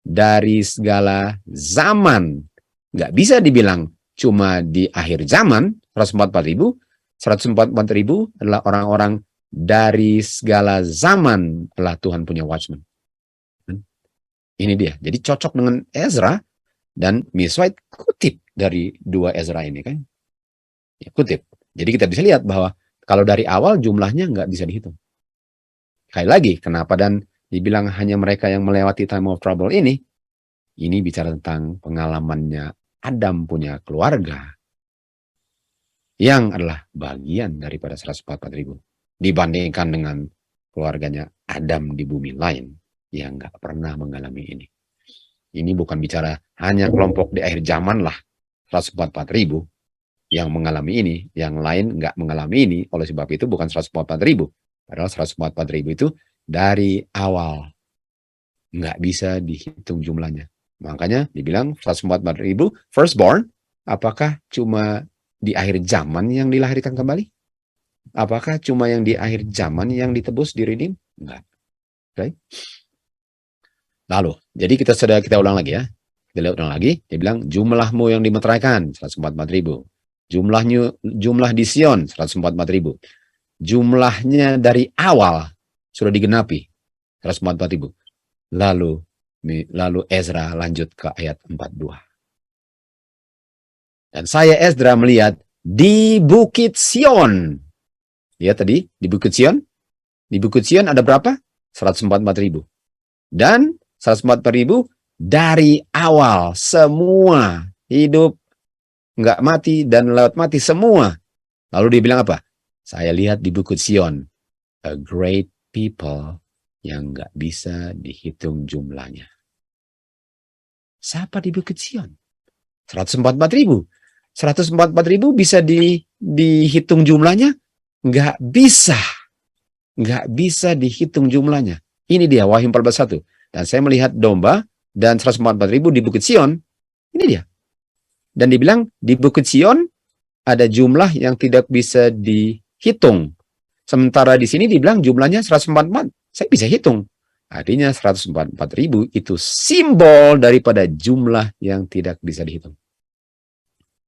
Dari segala zaman. Nggak bisa dibilang cuma di akhir zaman. 144.000. 144.000 adalah orang-orang dari segala zaman telah Tuhan punya watchman. Ini dia. Jadi cocok dengan Ezra Dan Miss White kutip dari 2 Ezra ini kan. Ya, kutip. Jadi kita bisa lihat bahwa kalau dari awal jumlahnya nggak bisa dihitung. Sekali lagi, kenapa dan dibilang hanya mereka yang melewati time of trouble ini bicara tentang pengalamannya Adam punya keluarga yang adalah bagian daripada 144.000 dibandingkan dengan keluarganya Adam di bumi lain yang nggak pernah mengalami ini. Ini bukan bicara hanya kelompok di akhir zaman lah 144.000 yang mengalami ini, yang lain nggak mengalami ini. Oleh sebab itu bukan 144.000. Padahal 144.000 itu dari awal nggak bisa dihitung jumlahnya. Makanya dibilang 144.000 firstborn, apakah cuma di akhir zaman yang dilahirkan kembali? Apakah cuma yang di akhir zaman yang ditebus, diredeem? Enggak. Okay. Lalu, jadi kita ulang lagi ya. Kita ulang lagi, dia bilang jumlahmu yang dimeteraikan 144.000. Jumlah di Sion 144.000. Jumlahnya dari awal sudah digenapi 144.000. Lalu Ezra lanjut ke ayat 42. Dan saya Ezra melihat di Bukit Sion. Lihat tadi di Bukit Sion. Di Bukit Sion ada berapa? 144.000. Dan 144.000 dari awal semua hidup, nggak mati dan lewat mati semua. Lalu dia bilang apa? Saya lihat di Bukit Sion, a great people yang nggak bisa dihitung jumlahnya. Siapa di Bukit Sion? 144.000. 144.000 bisa dihitung jumlahnya? Nggak bisa. Nggak bisa dihitung jumlahnya. Ini dia Wahyu 14:1. Dan saya melihat domba dan 144.000 di Bukit Sion. Ini dia. Dan dibilang di Bukit Sion ada jumlah yang tidak bisa dihitung. Sementara di sini dibilang jumlahnya 144. Saya bisa hitung. Artinya 144.000 itu simbol daripada jumlah yang tidak bisa dihitung.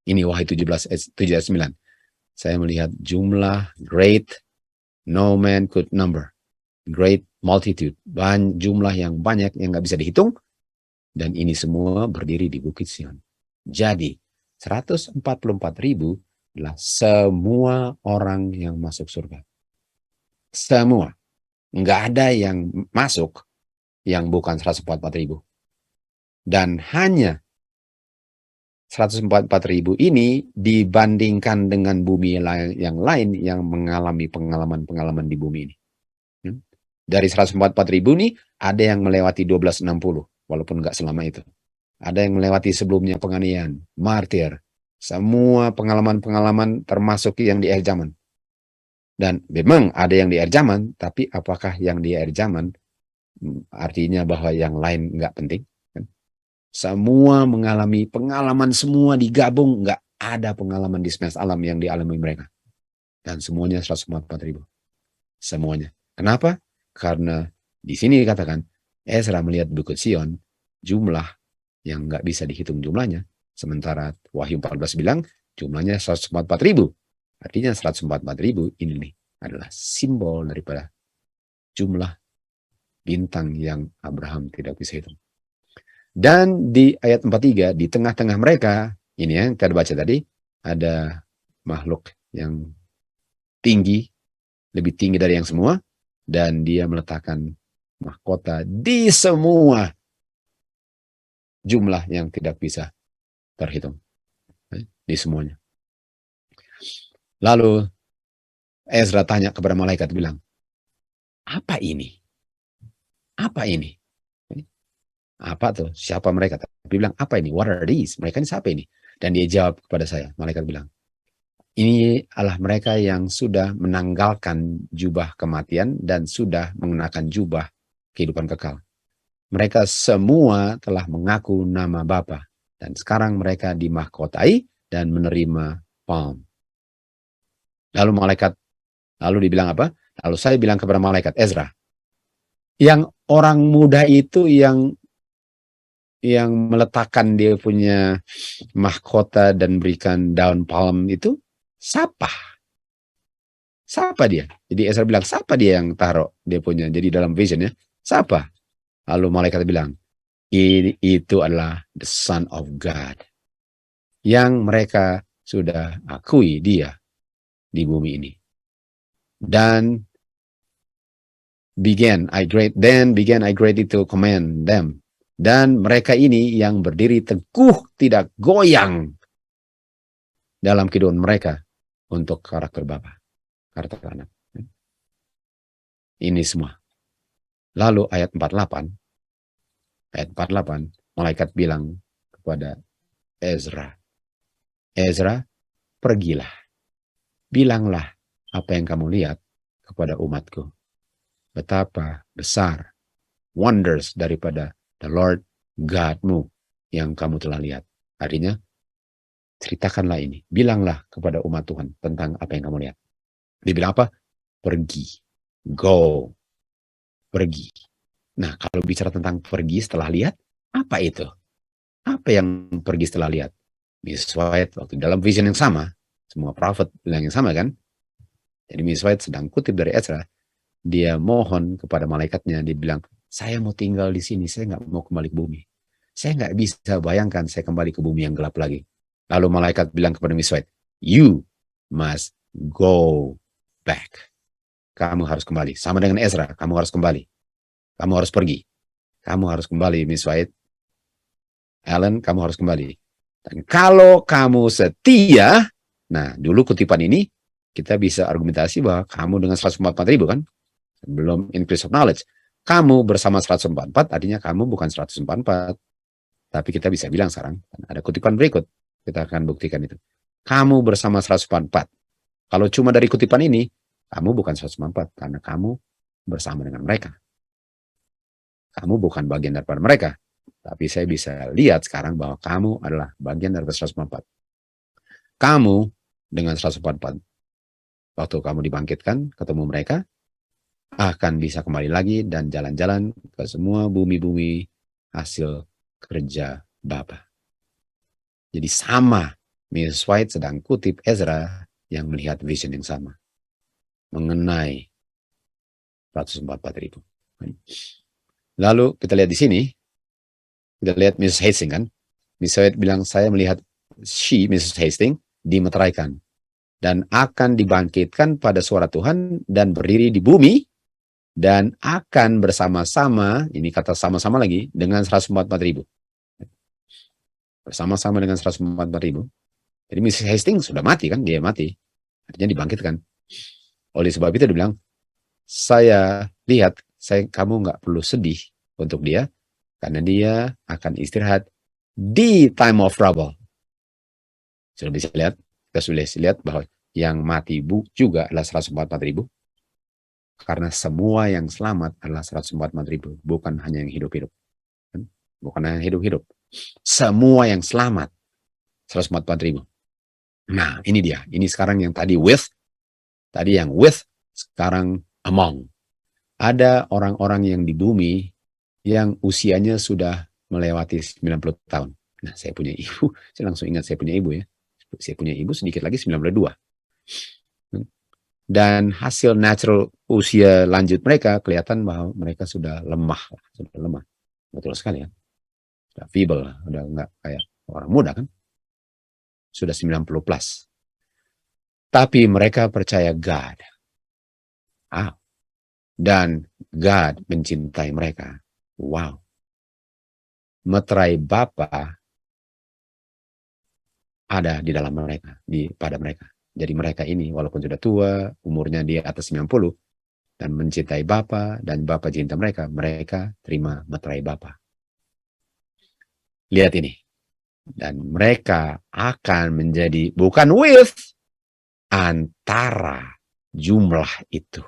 Ini Wahyu 17:9. Saya melihat jumlah great, no man could number. Great multitude. Jumlah yang banyak yang nggak bisa dihitung. Dan ini semua berdiri di Bukit Sion. Jadi 144.000 adalah semua orang yang masuk surga. Semua. Nggak ada yang masuk yang bukan 144.000. Dan hanya 144.000 ini dibandingkan dengan bumi yang lain yang mengalami pengalaman-pengalaman di bumi ini. Dari 144.000 ini ada yang melewati 1260, walaupun nggak selama itu. Ada yang melewati sebelumnya penganiayaan, martir, semua pengalaman-pengalaman termasuk yang di akhir zaman. Dan memang ada yang di akhir zaman, tapi apakah yang di akhir zaman artinya bahwa yang lain nggak penting? Semua mengalami pengalaman, semua digabung, nggak ada pengalaman di semesta alam yang dialami mereka. Dan semuanya 144.000. Semuanya. Kenapa? Karena di sini dikatakan, Ezra melihat Bukit Sion, jumlah yang nggak bisa dihitung jumlahnya. Sementara Wahyu 14 bilang, jumlahnya 144.000. Artinya 144.000 ini adalah simbol daripada jumlah bintang yang Abraham tidak bisa hitung. Dan di ayat 43, di tengah-tengah mereka, ini yang kita baca tadi, ada makhluk yang tinggi, lebih tinggi dari yang semua, dan dia meletakkan mahkota di semua jumlah yang tidak bisa terhitung. Di semuanya. Lalu Ezra tanya kepada malaikat, bilang, apa ini? Apa ini? Apa tuh? Siapa mereka? Tapi bilang, apa ini? What are these? Mereka ini siapa ini? Dan dia jawab kepada saya. Malaikat bilang, ini adalah mereka yang sudah menanggalkan jubah kematian dan sudah mengenakan jubah kehidupan kekal. Mereka semua telah mengaku nama Bapa. Dan sekarang mereka dimahkotai dan menerima palm. Lalu dibilang apa? Lalu saya bilang kepada malaikat Ezra, yang orang muda itu yang meletakkan dia punya mahkota dan berikan daun palm itu, siapa? Siapa dia? Jadi Ezra bilang, siapa dia yang taruh dia punya? Jadi dalam vision ya, siapa? Lalu malaikat bilang, Itu adalah the Son of God. Yang mereka sudah akui dia di bumi ini. Dan began I greatly to command them. Dan mereka ini yang berdiri teguh, tidak goyang dalam kehidupan mereka untuk karakter Bapa, karakter anak. Ini semua. Lalu ayat 48, malaikat bilang kepada Ezra, pergilah, bilanglah apa yang kamu lihat kepada umatku. Betapa besar wonders daripada the Lord God-mu yang kamu telah lihat. Artinya, ceritakanlah ini. Bilanglah kepada umat Tuhan tentang apa yang kamu lihat. Dibilang apa? Pergi. Go. Pergi. Nah, kalau bicara tentang pergi setelah lihat, apa itu? Apa yang pergi setelah lihat? Miss White, waktu dalam vision yang sama, semua prophet bilang yang sama kan? Jadi Miss White sedang kutip dari Ezra, dia mohon kepada malaikatnya, dia bilang, saya mau tinggal di sini, saya nggak mau kembali ke bumi. Saya nggak bisa bayangkan saya kembali ke bumi yang gelap lagi. Lalu malaikat bilang kepada Miss White, you must go back. Kamu harus kembali. Sama dengan Ezra, kamu harus kembali. Kamu harus pergi. Kamu harus kembali, Miss White. Alan, kamu harus kembali. Dan kalau kamu setia, nah dulu kutipan ini, kita bisa argumentasi bahwa kamu dengan 144.000 kan? Belum increase of knowledge. Kamu bersama 144, artinya kamu bukan 144. Tapi kita bisa bilang sekarang, ada kutipan berikut. Kita akan buktikan itu. Kamu bersama 144. Kalau cuma dari kutipan ini, kamu bukan 144, karena kamu bersama dengan mereka. Kamu bukan bagian daripada mereka. Tapi saya bisa lihat sekarang bahwa kamu adalah bagian daripada 144. Kamu dengan 144, waktu kamu dibangkitkan, ketemu mereka, akan bisa kembali lagi dan jalan-jalan ke semua bumi-bumi hasil kerja Bapa. Jadi sama, Miss White sedang kutip Ezra yang melihat vision yang sama mengenai 144.000. Lalu kita lihat di sini, kita lihat Mrs. Hastings kan, Miss White bilang saya melihat Mrs. Hastings dimeteraikan dan akan dibangkitkan pada suara Tuhan dan berdiri di bumi dan akan bersama-sama, ini kata sama-sama lagi, dengan 144.000. Bersama-sama dengan 144.000. Jadi Mrs. Hastings sudah mati kan, dia mati. Artinya dibangkitkan. Oleh sebab itu dia bilang, saya lihat, kamu nggak perlu sedih untuk dia, karena dia akan istirahat di time of trouble. Sudah bisa lihat, kita sudah lihat bahwa yang mati juga adalah 144.000. Karena semua yang selamat adalah 144.000, bukan hanya yang hidup-hidup. Bukan hanya yang hidup-hidup. Semua yang selamat 144.000. Nah, ini dia. Ini sekarang yang tadi with, sekarang among. Ada orang-orang yang di bumi yang usianya sudah melewati 90 tahun. Nah, saya punya ibu, saya langsung ingat saya punya ibu ya. Saya punya ibu sedikit lagi 92. Dan hasil natural usia lanjut mereka kelihatan bahwa mereka sudah lemah. Betul sekali ya. Sudah feeble, udah nggak kayak orang muda kan. Sudah 90 plus. Tapi mereka percaya God. Dan God mencintai mereka. Wow. Meterai Bapa ada di dalam mereka, pada mereka. Jadi mereka ini walaupun sudah tua, umurnya di atas 90, dan mencintai Bapa dan Bapa cinta mereka, mereka terima meterai Bapa. Lihat ini. Dan mereka akan menjadi, bukan with, antara jumlah itu.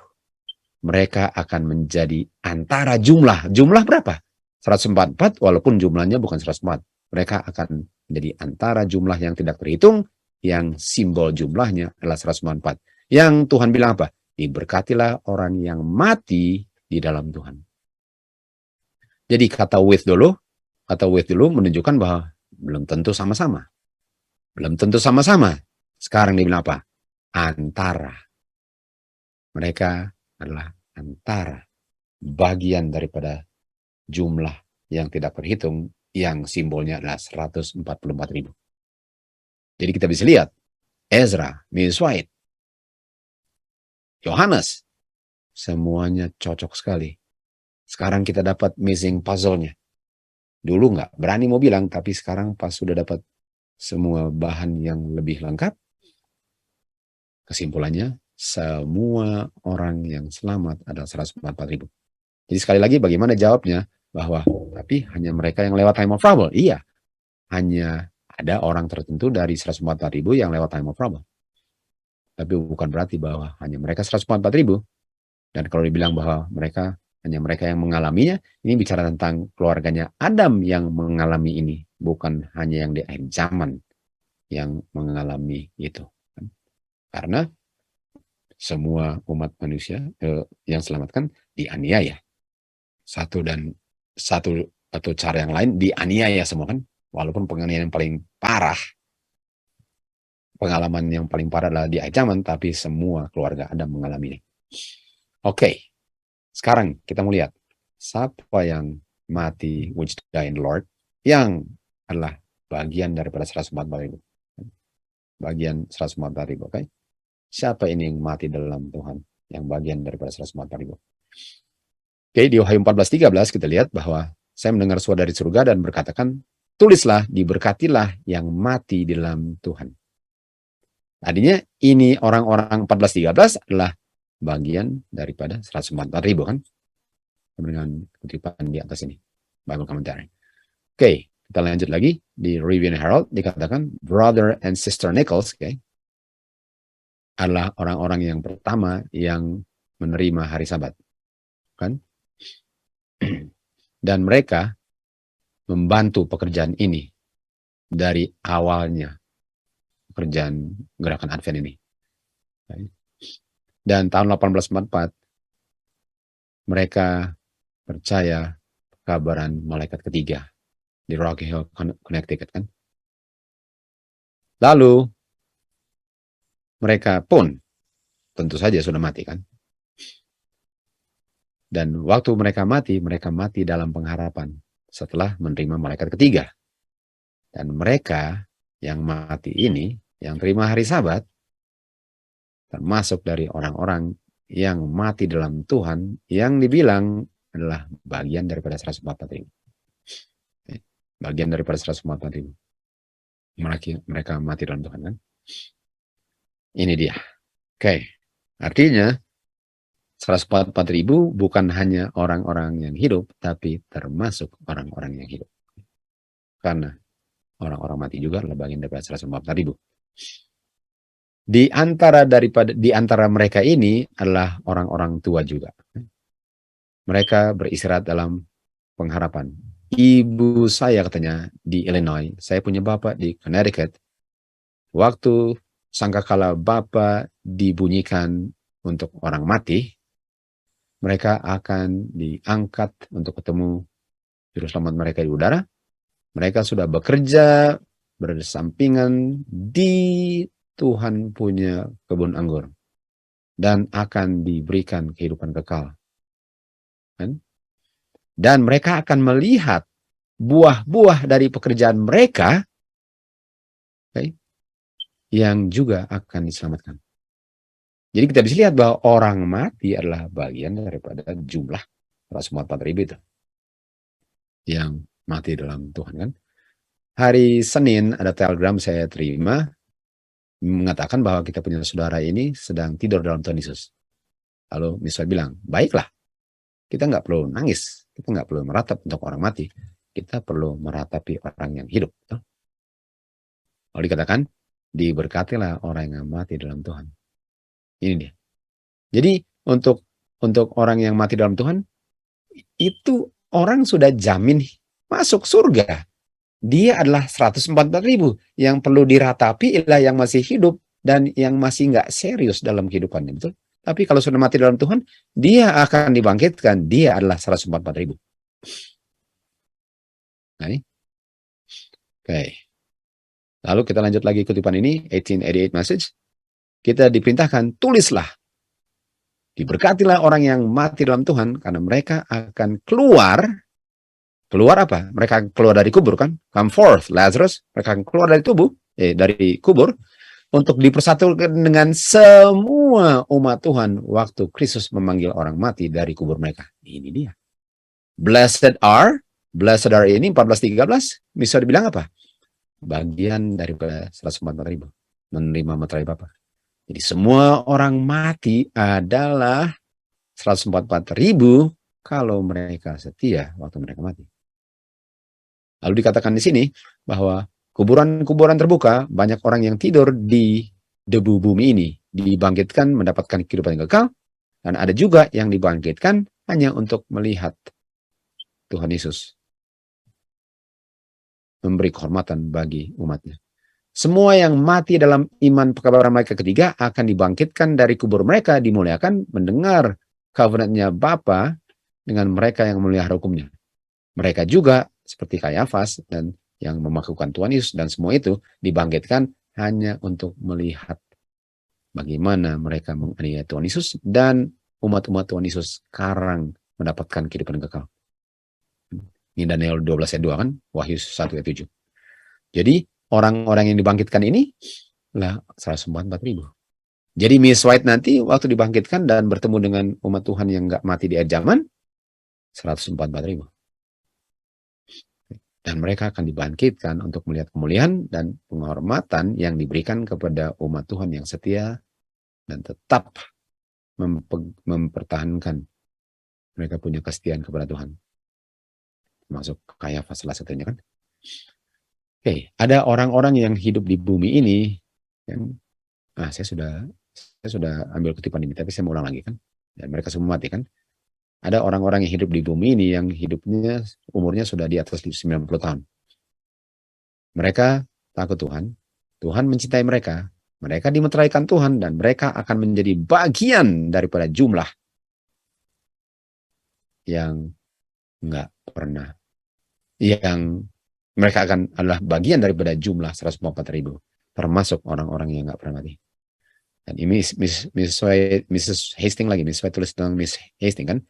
Mereka akan menjadi antara jumlah. Jumlah berapa? 144, walaupun jumlahnya bukan 144. Mereka akan menjadi antara jumlah yang tidak terhitung, yang simbol jumlahnya adalah 144. Yang Tuhan bilang apa? Diberkatilah orang yang mati di dalam Tuhan. Jadi kata with dulu menunjukkan bahwa belum tentu sama-sama. Belum tentu sama-sama. Sekarang dia bilang apa? Antara. Mereka adalah antara bagian daripada jumlah yang tidak terhitung, yang simbolnya adalah 144.000. Jadi kita bisa lihat, Ezra, Mrs. White, Yohanes, semuanya cocok sekali. Sekarang kita dapat missing puzzle-nya. Dulu nggak berani mau bilang, tapi sekarang pas sudah dapat semua bahan yang lebih lengkap, kesimpulannya, semua orang yang selamat adalah 144.000. Jadi sekali lagi bagaimana jawabnya? Bahwa, tapi hanya mereka yang lewat time of trouble. Iya, hanya ada orang tertentu dari 144.000 yang lewat time of trouble. Tapi bukan berarti bahwa hanya mereka 144.000. Dan kalau dibilang bahwa hanya mereka yang mengalaminya, ini bicara tentang keluarganya Adam yang mengalami ini, bukan hanya yang di akhir zaman yang mengalami itu. Karena semua umat manusia yang selamatkan dianiaya. Satu atau cara yang lain dianiaya semua kan, walaupun penganiayaan yang paling parah, pengalaman yang paling parah adalah di akhir zaman, tapi semua keluarga Adam mengalaminya. Oke. Sekarang kita mau lihat siapa yang mati, which die in the Lord, yang adalah bagian daripada 144.000. Bagian 144.000, oke? Siapa ini yang mati dalam Tuhan, yang bagian daripada 144.000? Oke, di Wahyu 14:13 kita lihat bahwa saya mendengar suara dari surga dan berkatakan, tulislah, diberkatilah yang mati di dalam Tuhan. Tadinya ini orang-orang 14:13 adalah bagian daripada 144.000 kan, dengan kutipan di atas ini, Bible Commentary. Oke, kita lanjut lagi di Review and Herald, dikatakan Brother and Sister Nichols, adalah orang-orang yang pertama yang menerima hari Sabat, kan? Dan mereka membantu pekerjaan ini dari awalnya, pekerjaan gerakan Advent ini. Dan tahun 1844 mereka percaya kabaran malaikat ketiga di Rocky Hill, Connecticut kan. Lalu mereka pun tentu saja sudah mati kan. Dan waktu mereka mati dalam pengharapan setelah menerima malaikat ketiga. Dan mereka yang mati ini, yang terima hari Sabat, termasuk dari orang-orang yang mati dalam Tuhan, yang dibilang adalah bagian daripada 144.000. Bagian daripada 144.000. Mereka mati dalam Tuhan kan. Ini dia. Oke. Artinya 144.000 bukan hanya orang-orang yang hidup, tapi termasuk orang-orang yang hidup. Karena orang-orang mati juga adalah bagian daripada 144.000. Di antara mereka ini adalah orang-orang tua juga. Mereka beristirahat dalam pengharapan. Ibu saya katanya di Illinois, saya punya bapak di Connecticut. Waktu sangkakala bapak dibunyikan untuk orang mati, mereka akan diangkat untuk ketemu juru selamat mereka di udara. Mereka sudah bekerja bersampingan di Tuhan punya kebun anggur dan akan diberikan kehidupan kekal. Dan mereka akan melihat buah-buah dari pekerjaan mereka yang juga akan diselamatkan. Jadi kita bisa lihat bahwa orang mati adalah bagian daripada jumlah 144.000 itu yang mati dalam Tuhan kan. Hari Senin ada telegram saya terima mengatakan bahwa kita punya saudara ini sedang tidur dalam Tuhan Yesus. Lalu misalnya bilang, baiklah, kita nggak perlu nangis, kita nggak perlu meratap untuk orang mati, kita perlu meratapi orang yang hidup. Lalu dikatakan, diberkatilah orang yang mati dalam Tuhan. Ini dia. Jadi untuk orang yang mati dalam Tuhan, itu orang sudah jamin masuk surga. Dia adalah 144.000. Yang perlu diratapi ialah yang masih hidup dan yang masih nggak serius dalam kehidupannya. Betul? Tapi kalau sudah mati dalam Tuhan, dia akan dibangkitkan. Dia adalah 144.000. Nah, ini. Oke. Lalu kita lanjut lagi kutipan ini, 1888 message. Kita diperintahkan, tulislah. Diberkatilah orang yang mati dalam Tuhan, karena mereka akan keluar Keluar apa? Mereka keluar dari kubur kan? Come forth, Lazarus. Mereka keluar dari dari kubur untuk dipersatukan dengan semua umat Tuhan waktu Kristus memanggil orang mati dari kubur mereka. Ini dia. Blessed are ini 14:13 bisa dibilang apa? Bagian daripada 144.000 menerima materai Bapa. Jadi semua orang mati adalah 144.000 kalau mereka setia waktu mereka mati. Lalu dikatakan di sini bahwa kuburan-kuburan terbuka, banyak orang yang tidur di debu bumi ini dibangkitkan mendapatkan kehidupan yang kekal, dan ada juga yang dibangkitkan hanya untuk melihat Tuhan Yesus memberi kehormatan bagi umatnya. Semua yang mati dalam iman pekabaran mereka ketiga akan dibangkitkan dari kubur mereka, dimuliakan, mendengar covenant-nya Bapa dengan mereka yang memelihara hukumnya. Mereka juga seperti Kayafas dan yang memakukan Tuhan Yesus dan semua itu dibangkitkan hanya untuk melihat bagaimana mereka menganiaya Tuhan Yesus dan umat-umat Tuhan Yesus sekarang mendapatkan kehidupan kekal. Ini Daniel 12 ayat 2 kan, Wahyu 1 ayat 7. Jadi orang-orang yang dibangkitkan ini lah 144.000. Jadi Miss White nanti waktu dibangkitkan dan bertemu dengan umat Tuhan yang nggak mati di akhir zaman, 144.000. Dan mereka akan dibangkitkan untuk melihat kemuliaan dan penghormatan yang diberikan kepada umat Tuhan yang setia dan tetap mempertahankan mereka punya kesetiaan kepada Tuhan. Termasuk Kayafas salah satunya kan. Oke, ada orang-orang yang hidup di bumi ini yang saya sudah ambil kutipan ini, tapi saya mau ulang lagi kan. Dan mereka semua mati kan. Ada orang-orang yang hidup di bumi ini yang hidupnya umurnya sudah di atas 90 tahun. Mereka takut Tuhan. Tuhan mencintai mereka. Mereka dimeteraikan Tuhan dan mereka akan menjadi bagian daripada jumlah yang enggak pernah. Yang mereka akan adalah bagian daripada jumlah 144.000. Termasuk orang-orang yang enggak pernah mati. Dan ini Mrs. Hastings lagi. Miss White tulis tentang Miss Hastings kan.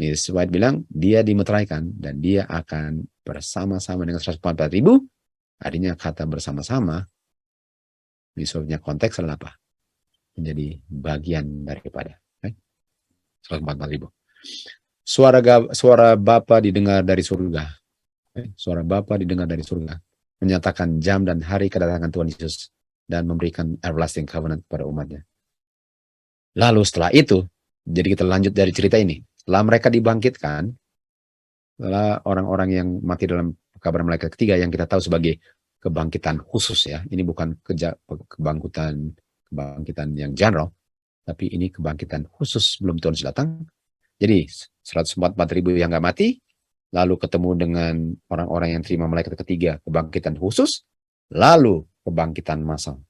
Miss White bilang dia dimeteraikan dan dia akan bersama-sama dengan 144.000. Artinya kata bersama-sama misalnya konteks adalah apa? Menjadi bagian daripada 144.000. Suara Bapa didengar dari surga. Suara Bapa didengar dari surga. Menyatakan jam dan hari kedatangan Tuhan Yesus dan memberikan everlasting covenant kepada umatnya. Lalu setelah itu, jadi kita lanjut dari cerita ini. Setelah mereka dibangkitkan, setelah orang-orang yang mati dalam kabar malaikat ketiga yang kita tahu sebagai kebangkitan khusus ya. Ini bukan kebangkitan yang general, tapi ini kebangkitan khusus sebelum Tuhan Yesus datang. Jadi 144.000 yang nggak mati, lalu ketemu dengan orang-orang yang terima malaikat ketiga, kebangkitan khusus, lalu kebangkitan massal.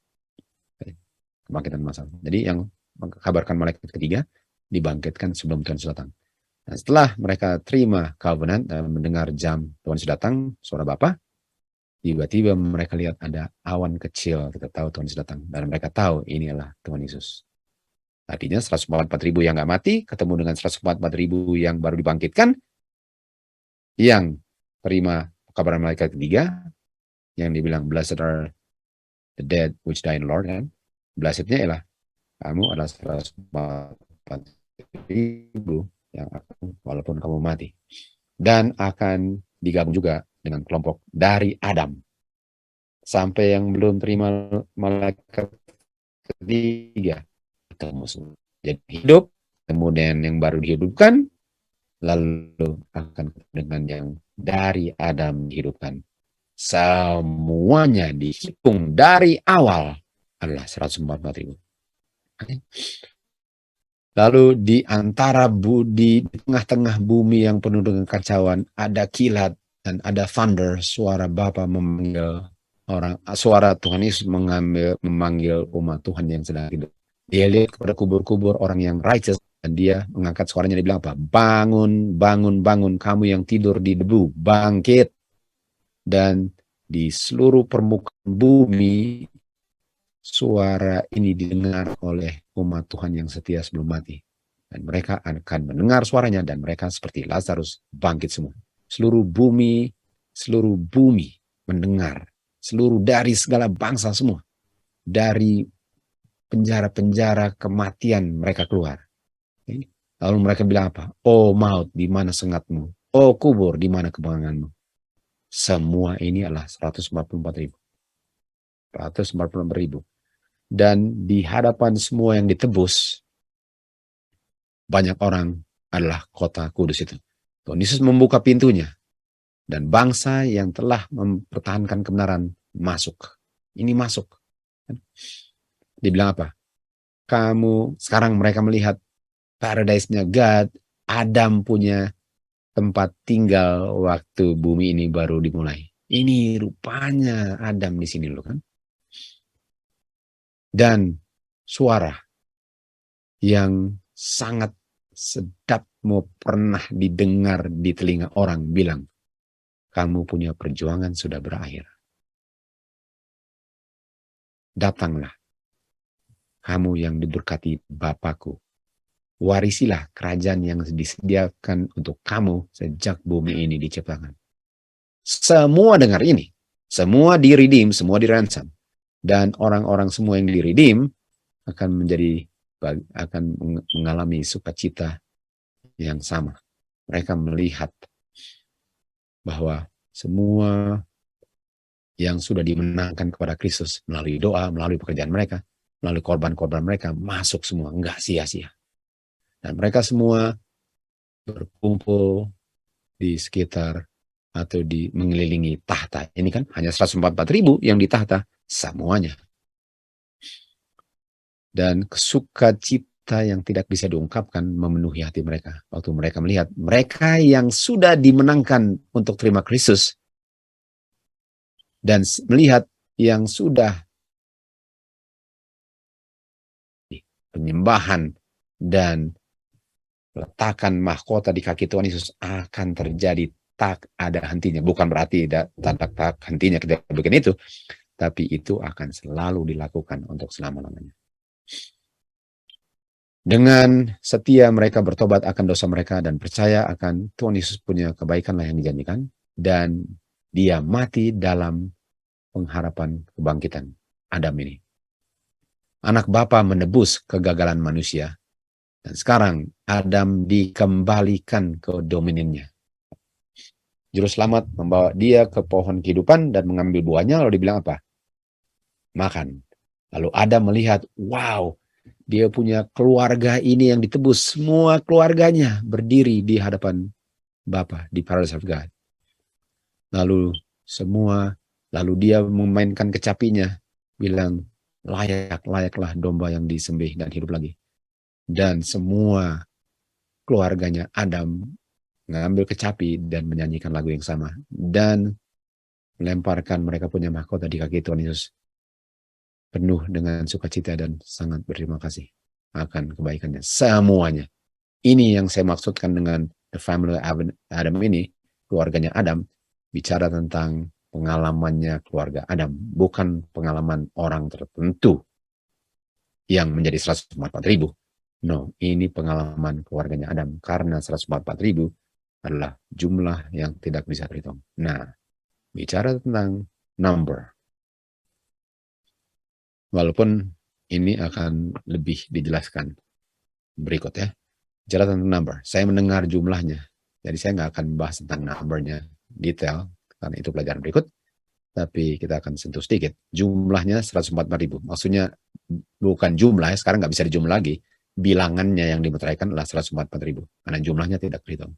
Kebangkitan massal. Jadi yang mengkabarkan malaikat ketiga dibangkitkan sebelum Tuhan Yesus datang. Nah, setelah mereka terima covenant dan mendengar jam Tuhan Yesus datang, suara Bapa, tiba-tiba mereka lihat ada awan kecil, kita tahu Tuhan Yesus datang, dan mereka tahu inilah Tuhan Yesus. Artinya 144.000 yang nggak mati, ketemu dengan 144.000 yang baru dibangkitkan, yang terima kabar malaikat ketiga, yang dibilang blessed are the dead which die in the Lord, kan? Blessednya ialah kamu adalah 144.000 yang akan, walaupun kamu mati, dan akan digabung juga dengan kelompok dari Adam sampai yang belum terima malaikat ketiga ketemu semua. Jadi hidup, kemudian yang baru dihidupkan, lalu akan dengan yang dari Adam dihidupkan. Semuanya dihitung dari awal adalah 144.000. Lalu di antara di tengah-tengah bumi yang penuh dengan kacauan ada kilat dan ada thunder, suara Bapa memanggil suara Tuhan Yesus memanggil umat Tuhan yang sedang hidup. Dia lihat kepada kubur-kubur orang yang righteous dan dia mengangkat suaranya, dia bilang apa? Bangun, bangun, bangun, kamu yang tidur di debu, bangkit. Dan di seluruh permukaan bumi suara ini didengar oleh umat Tuhan yang setia sebelum mati. Dan mereka akan mendengar suaranya dan mereka seperti Lazarus bangkit semua. seluruh bumi mendengar, seluruh dari segala bangsa semua, dari penjara-penjara kematian mereka keluar. Lalu mereka bilang apa? Oh maut, di mana sengatmu? Oh kubur, di mana kemenanganmu? Semua ini adalah 144.000. 144.000. Dan di hadapan semua yang ditebus, banyak orang adalah kota kudus itu. Tuhan Yesus membuka pintunya. Dan bangsa yang telah mempertahankan kebenaran masuk. Ini masuk. Dibilang apa? Sekarang mereka melihat paradise-nya God, Adam punya tempat tinggal waktu bumi ini baru dimulai. Ini rupanya Adam di sini loh kan. Dan suara yang sangat sedap mau pernah didengar di telinga orang bilang, kamu punya perjuangan sudah berakhir. Datanglah, kamu yang diberkati Bapakku. Warisilah kerajaan yang disediakan untuk kamu sejak bumi ini diciptakan. Semua dengar ini. Semua di-redeem, semua di-ransom. Dan orang-orang semua yang di-redeem akan mengalami sukacita yang sama. Mereka melihat bahwa semua yang sudah dimenangkan kepada Kristus melalui doa, melalui pekerjaan mereka, melalui korban-korban mereka, masuk semua, enggak sia-sia. Dan mereka semua berkumpul di sekitar atau di mengelilingi tahta. Ini kan hanya 144.000 yang di tahta, semuanya. Dan sukacita yang tidak bisa diungkapkan memenuhi hati mereka. Waktu mereka melihat mereka yang sudah dimenangkan untuk terima Kristus dan melihat yang sudah penyembahan dan letakkan mahkota di kaki Tuhan Yesus akan terjadi tak ada hentinya. Bukan berarti tak hentinya kita bikin itu, tapi itu akan selalu dilakukan untuk selama-lamanya. Dengan setia mereka bertobat akan dosa mereka dan percaya akan Tuhan Yesus punya kebaikanlah yang dijanjikan, dan dia mati dalam pengharapan kebangkitan Adam ini. Anak Bapa menebus kegagalan manusia. Dan sekarang Adam dikembalikan ke dominannya. Juru selamat membawa dia ke pohon kehidupan dan mengambil buahnya, lalu dibilang apa? Makan. Lalu Adam melihat, wow, dia punya keluarga ini yang ditebus. Semua keluarganya berdiri di hadapan Bapa di Paradise of God. Lalu dia memainkan kecapinya, bilang, layaklah domba yang disembelih dan hidup lagi. Dan semua keluarganya Adam mengambil kecapi dan menyanyikan lagu yang sama. Dan melemparkan mereka punya mahkota di kaki Tuhan Yesus. Penuh dengan sukacita dan sangat berterima kasih akan kebaikannya. Semuanya. Ini yang saya maksudkan dengan the family Adam ini, keluarganya Adam, bicara tentang pengalamannya keluarga Adam. Bukan pengalaman orang tertentu yang menjadi 144.000. No, ini pengalaman keluarganya Adam. Karena 144.000 adalah jumlah yang tidak bisa terhitung. Nah, bicara tentang number. Walaupun ini akan lebih dijelaskan berikut ya. Bicara tentang number. Saya mendengar jumlahnya. Jadi saya nggak akan membahas tentang numbernya detail. Karena itu pelajaran berikut. Tapi kita akan sentuh sedikit. Jumlahnya 144.000. Maksudnya bukan jumlah, sekarang nggak bisa dijumlah lagi. Bilangannya yang dimeteraikan adalah 144.000. Karena jumlahnya tidak terhitung.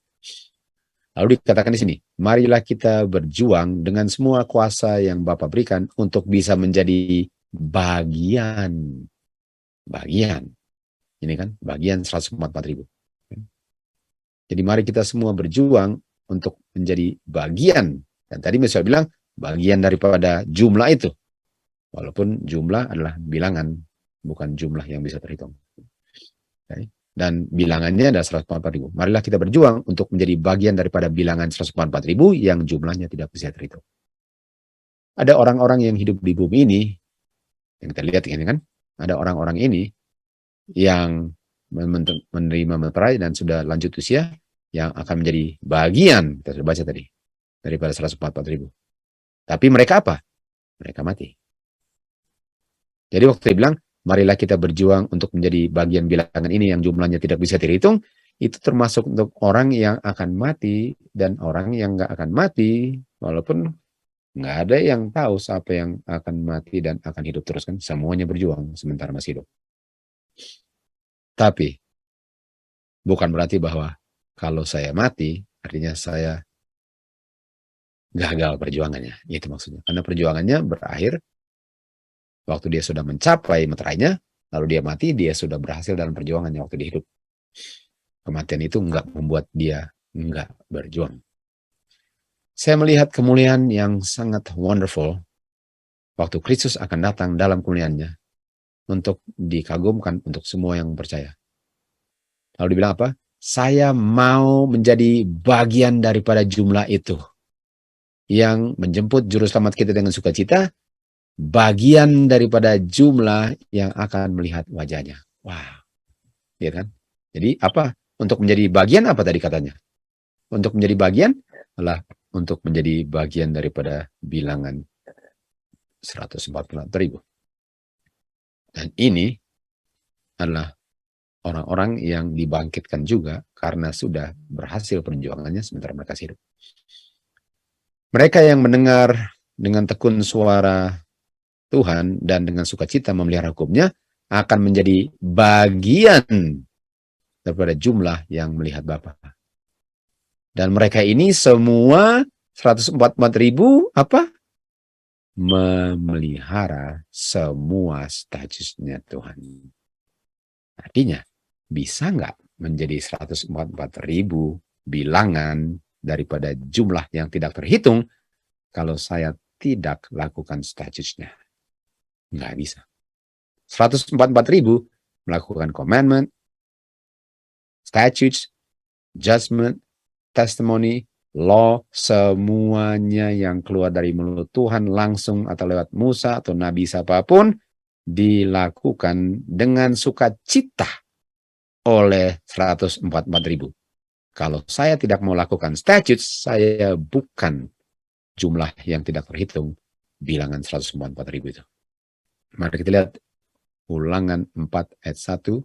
Lalu dikatakan di sini, marilah kita berjuang dengan semua kuasa yang Bapa berikan untuk bisa menjadi bagian. Ini kan, bagian 144.000. Jadi mari kita semua berjuang untuk menjadi bagian. Dan tadi misalnya bilang, bagian daripada jumlah itu. Walaupun jumlah adalah bilangan, bukan jumlah yang bisa terhitung. Okay. Dan bilangannya adalah 144.000. Marilah kita berjuang untuk menjadi bagian daripada bilangan 144.000 yang jumlahnya tidak bisa terhitung. Ada orang-orang yang hidup di bumi ini, yang kita lihat ini kan, ada orang-orang ini yang menerima meterai dan sudah lanjut usia, yang akan menjadi bagian, kita sudah baca tadi, daripada 144.000. Tapi mereka apa? Mereka mati. Jadi waktu dia bilang, marilah kita berjuang untuk menjadi bagian bilangan ini yang jumlahnya tidak bisa terhitung, itu termasuk untuk orang yang akan mati dan orang yang nggak akan mati, walaupun nggak ada yang tahu siapa yang akan mati dan akan hidup terus kan, semuanya berjuang sementara masih hidup. Tapi bukan berarti bahwa kalau saya mati, artinya saya gagal perjuangannya. Itu maksudnya. Karena perjuangannya berakhir waktu dia sudah mencapai meterainya, lalu dia mati, dia sudah berhasil dalam perjuangannya waktu dia hidup. Kematian itu enggak membuat dia enggak berjuang. Saya melihat kemuliaan yang sangat wonderful waktu Kristus akan datang dalam kemuliaannya untuk dikagumkan untuk semua yang percaya. Lalu dibilang apa? Saya mau menjadi bagian daripada jumlah itu yang menjemput juru selamat kita dengan sukacita, bagian daripada jumlah yang akan melihat wajahnya. Wow. Ya kan? Jadi apa? Untuk menjadi bagian apa tadi katanya? Untuk menjadi bagian adalah untuk menjadi bagian daripada bilangan 144.000. Dan ini adalah orang-orang yang dibangkitkan juga karena sudah berhasil perjuangannya sementara mereka hidup. Mereka yang mendengar dengan tekun suara Tuhan dan dengan sukacita memelihara hukumnya akan menjadi bagian daripada jumlah yang melihat Bapa. Dan mereka ini semua 144.000 apa? Memelihara semua statusnya Tuhan. Artinya, bisa nggak menjadi 144.000 bilangan daripada jumlah yang tidak terhitung kalau saya tidak lakukan statusnya? Nggak bisa. 144.000 melakukan commandment, statutes, judgment, testimony, law, semuanya yang keluar dari mulut Tuhan langsung atau lewat Musa atau Nabi siapapun dilakukan dengan sukacita oleh 144.000. Kalau saya tidak mau lakukan statutes, saya bukan jumlah yang tidak terhitung bilangan 144.000 itu. Mari kita lihat Ulangan 4 ayat 1.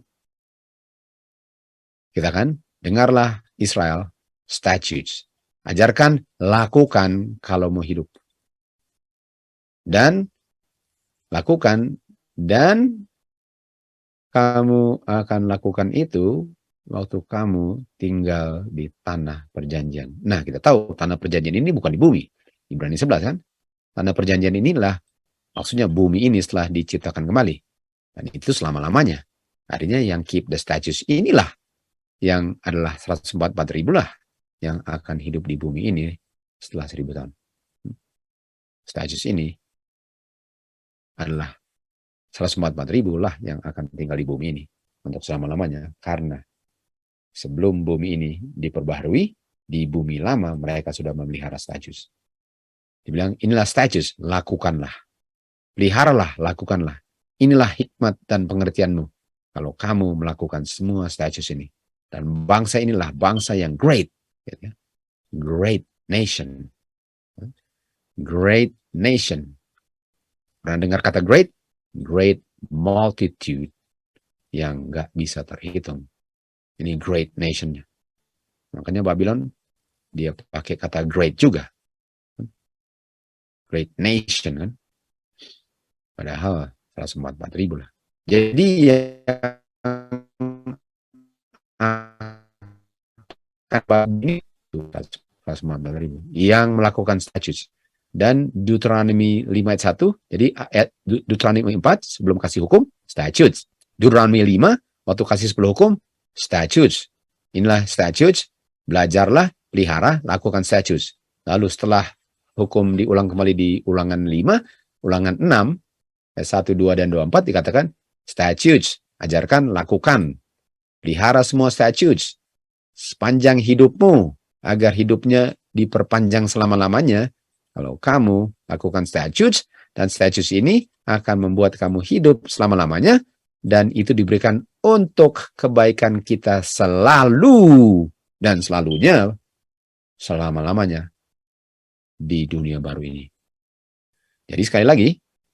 Kita kan, dengarlah Israel, statutes. Ajarkan, lakukan kalau mau hidup. Dan lakukan, dan kamu akan lakukan itu waktu kamu tinggal di tanah perjanjian. Nah, kita tahu tanah perjanjian ini bukan di bumi. Ibrani 11 kan? Tanah perjanjian inilah, maksudnya bumi ini setelah diciptakan kembali. Dan itu selama-lamanya. Artinya yang keep the statutes inilah yang adalah 144.000 lah yang akan hidup di bumi ini setelah 1000 tahun. Statutes ini adalah 144.000 lah yang akan tinggal di bumi ini untuk selama-lamanya. Karena sebelum bumi ini diperbaharui, di bumi lama mereka sudah memelihara statutes. Dibilang, inilah statutes, lakukanlah. Peliharalah, lakukanlah. Inilah hikmat dan pengertianmu kalau kamu melakukan semua statutes ini. Dan bangsa inilah bangsa yang great. Great nation. Great nation. Pernah dengar kata great? Great multitude yang nggak bisa terhitung. Ini great nationnya. Makanya Babylon dia pakai kata great juga. Great nation kan. Padahal 144.000 lah. Jadi yang melakukan statutes. Dan Deuteronomy 5 ayat 1, jadi Deuteronomy 4 sebelum kasih hukum, statutes. Deuteronomy 5 waktu kasih 10 hukum, statutes. Inilah statutes, belajarlah, pelihara, lakukan statutes. Lalu setelah hukum diulang kembali di ulangan 5, ulangan 6, ayat 1, 2, dan 24 dikatakan statutes, ajarkan, lakukan. Pelihara semua statutes. Sepanjang hidupmu, agar hidupnya diperpanjang selama-lamanya, kalau kamu lakukan statutes, dan statutes ini akan membuat kamu hidup selama-lamanya, dan itu diberikan untuk kebaikan kita selalu dan selalunya selama-lamanya di dunia baru ini. Jadi sekali lagi,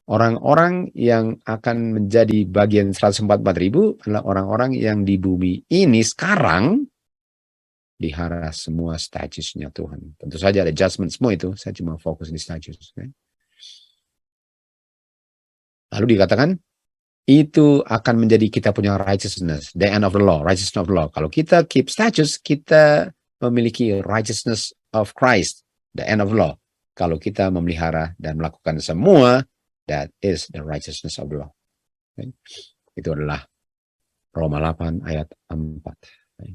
orang-orang yang akan menjadi bagian 144.000 adalah orang-orang yang di bumi ini sekarang dihara semua statusnya Tuhan. Tentu saja ada adjustment semua itu, saya cuma fokus di status. Lalu dikatakan, itu akan menjadi kita punya righteousness, the end of the law, righteousness of the law. Kalau kita keep status, kita memiliki righteousness of Christ, the end of the law. Kalau kita memelihara dan melakukan semua, that is the righteousness of the law. Okay. Itu adalah Roma 8 ayat 4. Okay.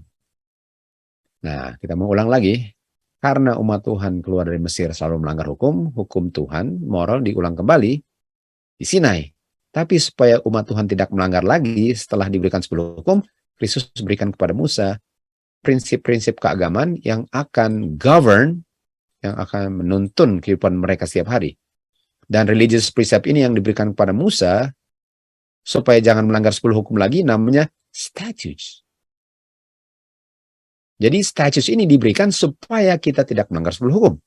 Nah, kita mau ulang lagi. Karena umat Tuhan keluar dari Mesir selalu melanggar hukum Tuhan, moral diulang kembali di Sinai. Tapi supaya umat Tuhan tidak melanggar lagi setelah diberikan 10 hukum, Kristus berikan kepada Musa prinsip-prinsip keagamaan yang akan govern, yang akan menuntun kehidupan mereka setiap hari. Dan religious precept ini yang diberikan kepada Musa, supaya jangan melanggar 10 hukum lagi, namanya statutes. Jadi statutes ini diberikan supaya kita tidak melanggar 10 hukum.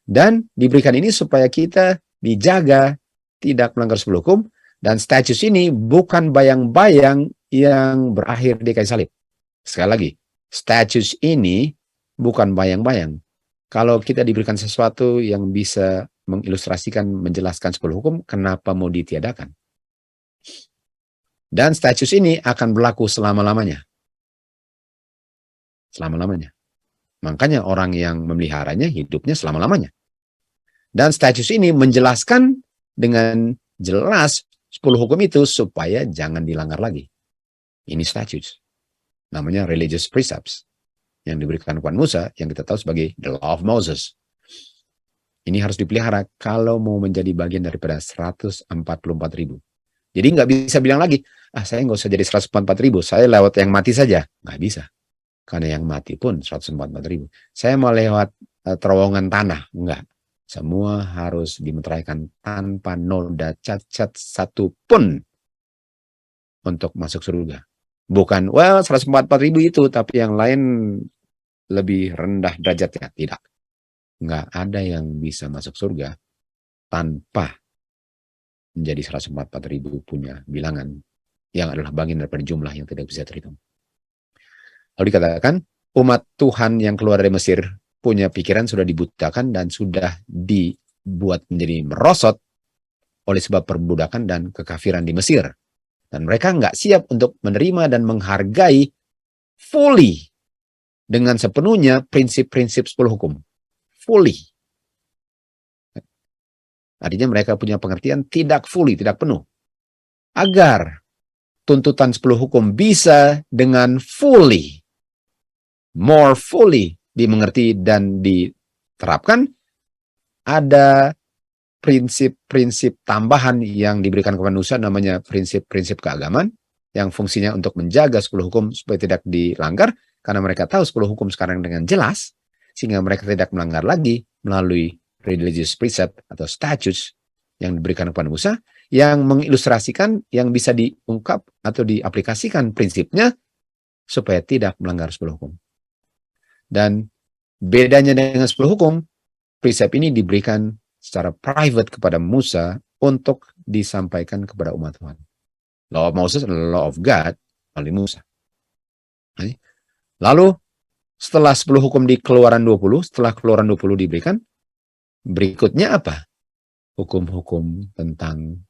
Dan diberikan ini supaya kita dijaga tidak melanggar 10 hukum, dan status ini bukan bayang-bayang yang berakhir di kayu salib. Sekali lagi, status ini bukan bayang-bayang. Kalau kita diberikan sesuatu yang bisa mengilustrasikan, menjelaskan 10 hukum, kenapa mau ditiadakan? Dan status ini akan berlaku selama-lamanya. Selama-lamanya. Makanya orang yang memeliharanya hidupnya selama-lamanya. Dan status ini menjelaskan dengan jelas 10 hukum itu supaya jangan dilanggar lagi. Ini statutes. Namanya religious precepts yang diberikan kepada Musa, yang kita tahu sebagai the law of Moses. Ini harus dipelihara kalau mau menjadi bagian daripada 144.000. Jadi nggak bisa bilang lagi, saya nggak usah jadi 144.000, saya lewat yang mati saja. Nggak bisa. Karena yang mati pun 144.000. Saya mau lewat terowongan tanah. Enggak. Semua harus dimeteraikan tanpa noda cacat satu pun untuk masuk surga. Bukan, 144.000 itu, tapi yang lain lebih rendah derajatnya. Tidak. Nggak ada yang bisa masuk surga tanpa menjadi 144.000 punya bilangan yang adalah bagian daripada jumlah yang tidak bisa terhitung. Lalu dikatakan, umat Tuhan yang keluar dari Mesir punya pikiran sudah dibutakan dan sudah dibuat menjadi merosot oleh sebab perbudakan dan kekafiran di Mesir. Dan mereka nggak siap untuk menerima dan menghargai fully dengan sepenuhnya prinsip-prinsip 10 hukum. Fully. Artinya mereka punya pengertian tidak fully, tidak penuh. Agar tuntutan 10 hukum bisa dengan fully, more fully dimengerti dan diterapkan, ada prinsip-prinsip tambahan yang diberikan kepada Musa, namanya prinsip-prinsip keagamaan, yang fungsinya untuk menjaga 10 hukum supaya tidak dilanggar, karena mereka tahu 10 hukum sekarang dengan jelas, sehingga mereka tidak melanggar lagi melalui religious precept atau statutes yang diberikan kepada Musa, yang mengilustrasikan, yang bisa diungkap atau diaplikasikan prinsipnya supaya tidak melanggar 10 hukum. Dan bedanya dengan 10 hukum, prinsip ini diberikan secara private kepada Musa untuk disampaikan kepada umat Tuhan. Law of Moses adalah law of God oleh Musa. Lalu setelah 10 hukum di Keluaran 20, setelah Keluaran 20 diberikan, berikutnya apa? Hukum-hukum tentang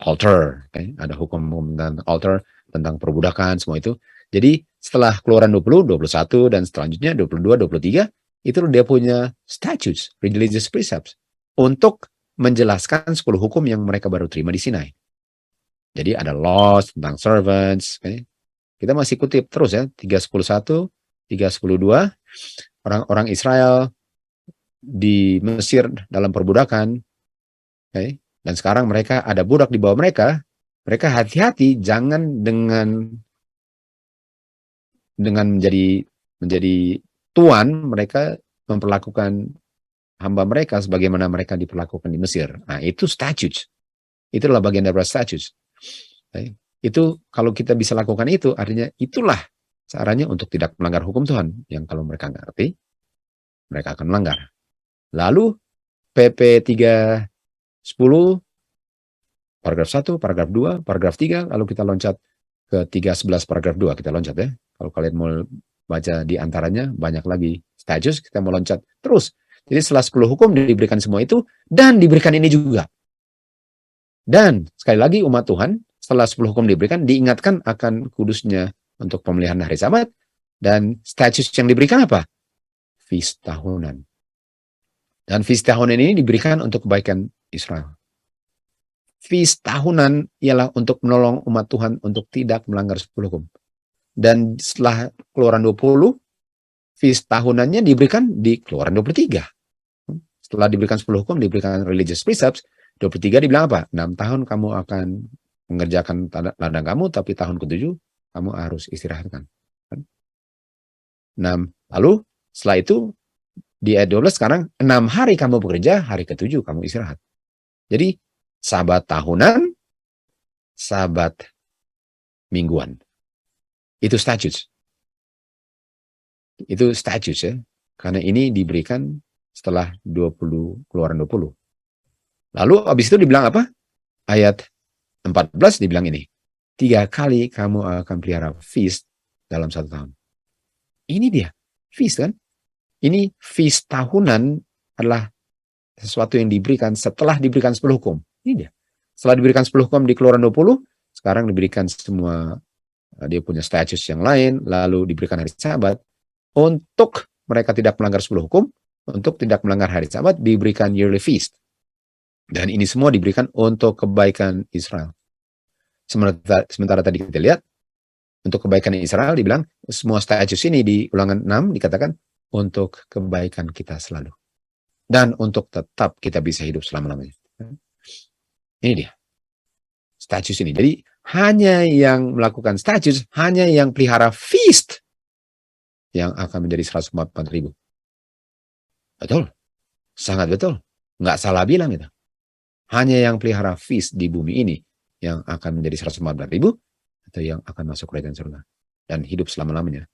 altar. Ada hukum tentang altar, tentang perbudakan, semua itu. Jadi setelah Keluaran 20, 21, dan selanjutnya 22, 23, itu dia punya statutes, religious precepts, untuk menjelaskan 10 hukum yang mereka baru terima di Sinai. Jadi ada laws tentang servants. Kita masih kutip terus ya, 3:11, 3:12, orang-orang Israel di Mesir dalam perbudakan, dan sekarang mereka ada budak di bawah mereka hati-hati jangan dengan menjadi tuan, mereka memperlakukan hamba mereka sebagaimana mereka diperlakukan di Mesir. Nah, itu statutes. Itu adalah bagian dari statutes. Itu kalau kita bisa lakukan itu, artinya itulah caranya untuk tidak melanggar hukum Tuhan, yang kalau mereka ngerti, mereka akan melanggar. Lalu PP 310, paragraf 1, paragraf 2, paragraf 3, lalu kita loncat ke 311 paragraf 2, kita loncat ya. Kalau kalian mau baca di antaranya, banyak lagi statutes, kita mau loncat terus. Jadi setelah 10 hukum diberikan semua itu, dan diberikan ini juga. Dan sekali lagi umat Tuhan, setelah 10 hukum diberikan, diingatkan akan kudusnya untuk pemeliharaan hari Sabat, dan statutes yang diberikan apa? Feast tahunan. Dan feast tahunan ini diberikan untuk kebaikan Israel. Feast tahunan ialah untuk menolong umat Tuhan untuk tidak melanggar 10 hukum. Dan setelah Keluaran 20, feast tahunannya diberikan di Keluaran 23. Setelah diberikan 10 hukum, diberikan religious precepts, 23 dibilang apa? 6 tahun kamu akan mengerjakan ladang kamu, tapi tahun ke-7 kamu harus istirahatkan. 6. Lalu setelah itu di ayat 12 sekarang 6 hari kamu bekerja, hari ke-7 kamu istirahat. Jadi Sabat tahunan, Sabat mingguan. Itu statutes. Itu statutes ya. Karena ini diberikan setelah 20 Keluaran 20. Lalu habis itu dibilang apa? Ayat 14 dibilang ini. 3 kali kamu akan pelihara feast dalam 1 tahun. Ini dia, feast kan? Ini feast tahunan adalah sesuatu yang diberikan setelah diberikan 10 hukum. Ini dia. Setelah diberikan 10 hukum di Keluaran 20, sekarang diberikan semua, dia punya status yang lain, lalu diberikan hari Sabat. Untuk mereka tidak melanggar 10 hukum, untuk tidak melanggar hari Sabat, diberikan yearly feast. Dan ini semua diberikan untuk kebaikan Israel. Sementara tadi kita lihat, untuk kebaikan Israel dibilang, semua status ini di Ulangan 6 dikatakan, untuk kebaikan kita selalu. Dan untuk tetap kita bisa hidup selama-lamanya. Ini dia. Status ini. Jadi, hanya yang melakukan status, hanya yang pelihara feast, yang akan menjadi 144.000. Betul. Sangat betul. Nggak salah bilang itu. Hanya yang pelihara feast di bumi ini, yang akan menjadi 144.000, atau yang akan masuk kerajaan surga. Dan hidup selama-lamanya.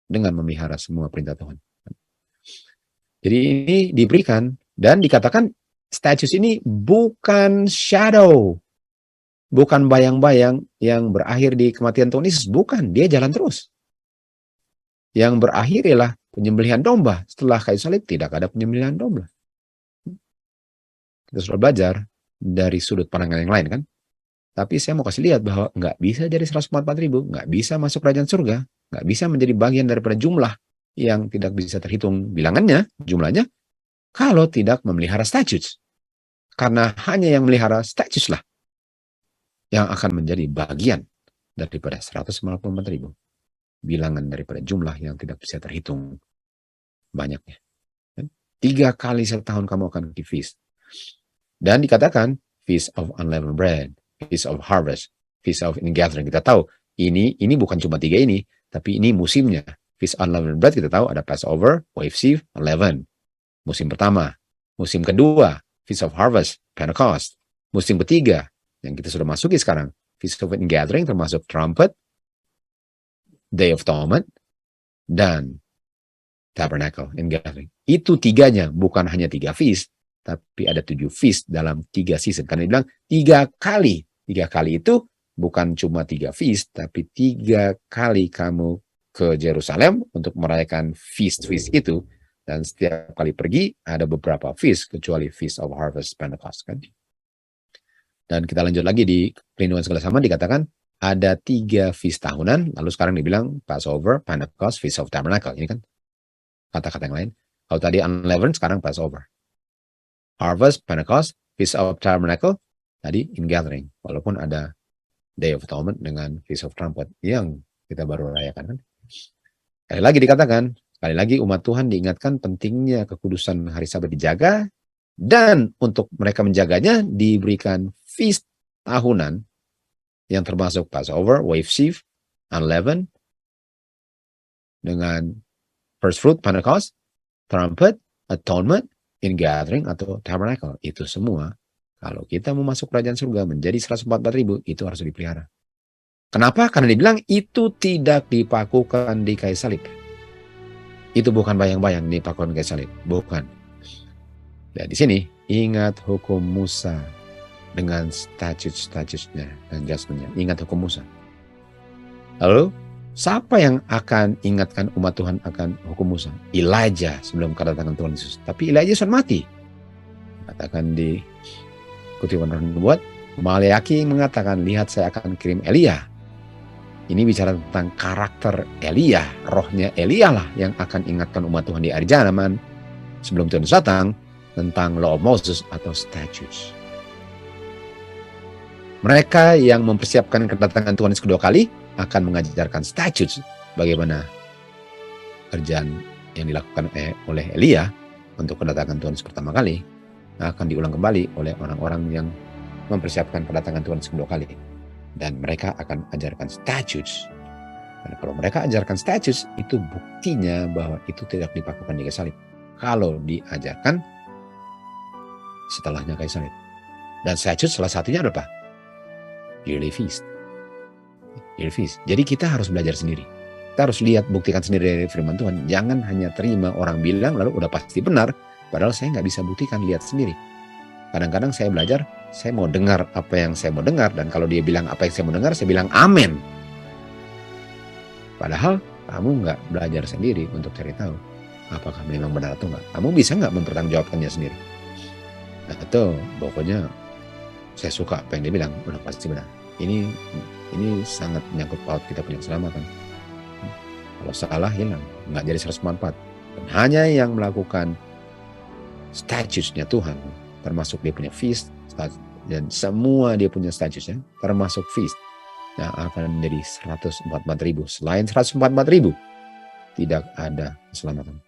Dengan memelihara semua perintah Tuhan. Jadi ini diberikan, dan dikatakan, status ini bukan shadow. Bukan bayang-bayang yang berakhir di kematian Tuhan Yesus. Bukan, dia jalan terus. Yang berakhir ialah penyembelihan domba. Setelah kayu salib tidak ada penyembelihan domba. Kita sudah belajar dari sudut pandang yang lain kan. Tapi saya mau kasih lihat bahwa nggak bisa jadi 144.000, nggak bisa masuk kerajaan surga, nggak bisa menjadi bagian daripada jumlah yang tidak bisa terhitung bilangannya, jumlahnya, kalau tidak memelihara statutes. Karena hanya yang melihara statutes lah yang akan menjadi bagian daripada 144.000. Bilangan daripada jumlah yang tidak bisa terhitung banyaknya. 3 kali setahun kamu akan ke feast. Dan dikatakan Feast of Unleavened Bread, Feast of Harvest, Feast of Ingathering. Kita tahu ini bukan cuma 3 ini, tapi ini musimnya. Feast of Unleavened Bread kita tahu ada Passover, Wave Sieve, Unleavened. Musim pertama. Musim kedua, Feast of Harvest, Pentecost. Musim ketiga, yang kita sudah masuki sekarang, Feast of Ingathering termasuk Trumpet, Day of Atonement, dan Tabernacle Ingathering. Itu 3-nya, bukan hanya 3 feast, tapi ada 7 feast dalam 3 season. Karena dibilang 3 kali. 3 kali itu bukan cuma 3 feast, tapi 3 kali kamu ke Yerusalem untuk merayakan feast-feast itu. Dan setiap kali pergi ada beberapa feast, kecuali Feast of Harvest, Pentecost kan. Dan kita lanjut lagi di Perlindungan Segala Zaman dikatakan ada 3 feast tahunan, lalu sekarang dibilang Passover, Pentecost, Feast of Tabernacle. Ini kan kata-kata yang lain. Kalau tadi Unleavened, sekarang Passover. Harvest, Pentecost, Feast of Tabernacle, tadi Ingathering. Walaupun ada Day of Atonement dengan Feast of Trumpet yang kita baru rayakan kan. Sekali lagi dikatakan, sekali lagi umat Tuhan diingatkan pentingnya kekudusan hari Sabat dijaga, dan untuk mereka menjaganya diberikan feast tahunan yang termasuk Passover, Wave Sieve, Unleavened, dengan First Fruit, Pentecost, Trumpet, Atonement, Ingathering, atau Tabernacle. Itu semua, kalau kita mau masuk kerajaan surga menjadi 144.000, itu harus dipelihara. Kenapa? Karena dibilang itu tidak dipakukan di kayu salib. Itu bukan bayang-bayang dipakukan di kayu salib, bukan. Dan di sini ingat hukum Musa dengan statut-statutnya dan judgment-nya. Ingat hukum Musa. Lalu siapa yang akan ingatkan umat Tuhan akan hukum Musa? Elijah sebelum kedatangan Tuhan Yesus. Tapi Elijah sudah mati. Katakan di kutipan Roh Nubuat, Maleaki mengatakan, lihat saya akan kirim Elia. Ini bicara tentang karakter Elia. Rohnya Elia lah yang akan ingatkan umat Tuhan di akhir zaman sebelum Tuhan Yesus datang tentang Law of Moses atau Statutes. Mereka yang mempersiapkan kedatangan Tuhan Yesus kedua kali akan mengajarkan statutes, bagaimana kerjaan yang dilakukan oleh Elia untuk kedatangan Tuhan Yesus pertama kali akan diulang kembali oleh orang-orang yang mempersiapkan kedatangan Tuhan Yesus kedua kali, dan mereka akan ajarkan statutes. Dan kalau mereka ajarkan statutes, itu buktinya bahwa itu tidak dipakukan di kayu salib. Kalau diajarkan setelahnya kayu salib. Dan statutes salah satunya adalah apa? Yearly feast. Jadi kita harus belajar sendiri. Kita harus lihat, buktikan sendiri dari firman Tuhan. Jangan hanya terima orang bilang lalu udah pasti benar, padahal saya nggak bisa buktikan, lihat sendiri. Kadang-kadang saya belajar, saya mau dengar apa yang saya mau dengar, dan kalau dia bilang apa yang saya mau dengar, saya bilang amin. Padahal kamu nggak belajar sendiri untuk cari tahu apakah memang benar atau enggak. Kamu bisa nggak mempertanggungjawabkannya sendiri? Atau pokoknya saya suka apa yang dia bilang, udah pasti benar. Ini sangat menyangkut paut kita punya keselamatan. Kalau salah, hilang, nggak jadi 100%. Dan hanya yang melakukan statusnya Tuhan, termasuk dia punya feast, dan semua dia punya statusnya, termasuk feast, yang akan menjadi 144.000. Selain 144.000, tidak ada keselamatan.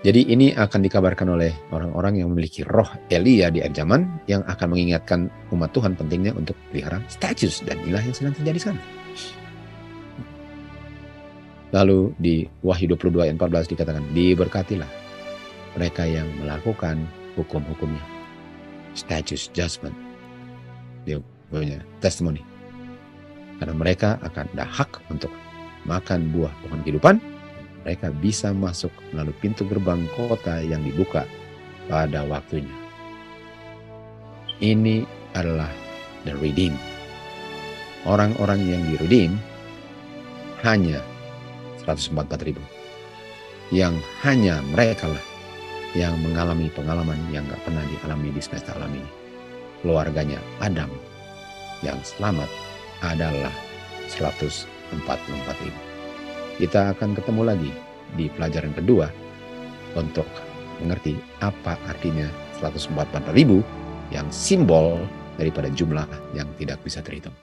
Jadi ini akan dikabarkan oleh orang-orang yang memiliki roh Elia di akhir zaman, yang akan mengingatkan umat Tuhan pentingnya untuk pelihara status, dan inilah yang sedang terjadi sekarang. Lalu di Wahyu 22 ayat 14 dikatakan, diberkatilah mereka yang melakukan hukum-hukumnya. Statutes, judgment, dia punya testimony. Karena mereka akan ada hak untuk makan buah pohon kehidupan. Mereka bisa masuk melalui pintu gerbang kota yang dibuka pada waktunya. Ini adalah the redeemed. Orang-orang yang di-redeem hanya 144.000. Yang hanya mereka lah yang mengalami pengalaman yang gak pernah dialami di semesta alam ini. Keluarganya Adam yang selamat adalah 144.000. Kita akan ketemu lagi di pelajaran kedua untuk mengerti apa artinya 144.000 yang simbol daripada jumlah yang tidak bisa terhitung.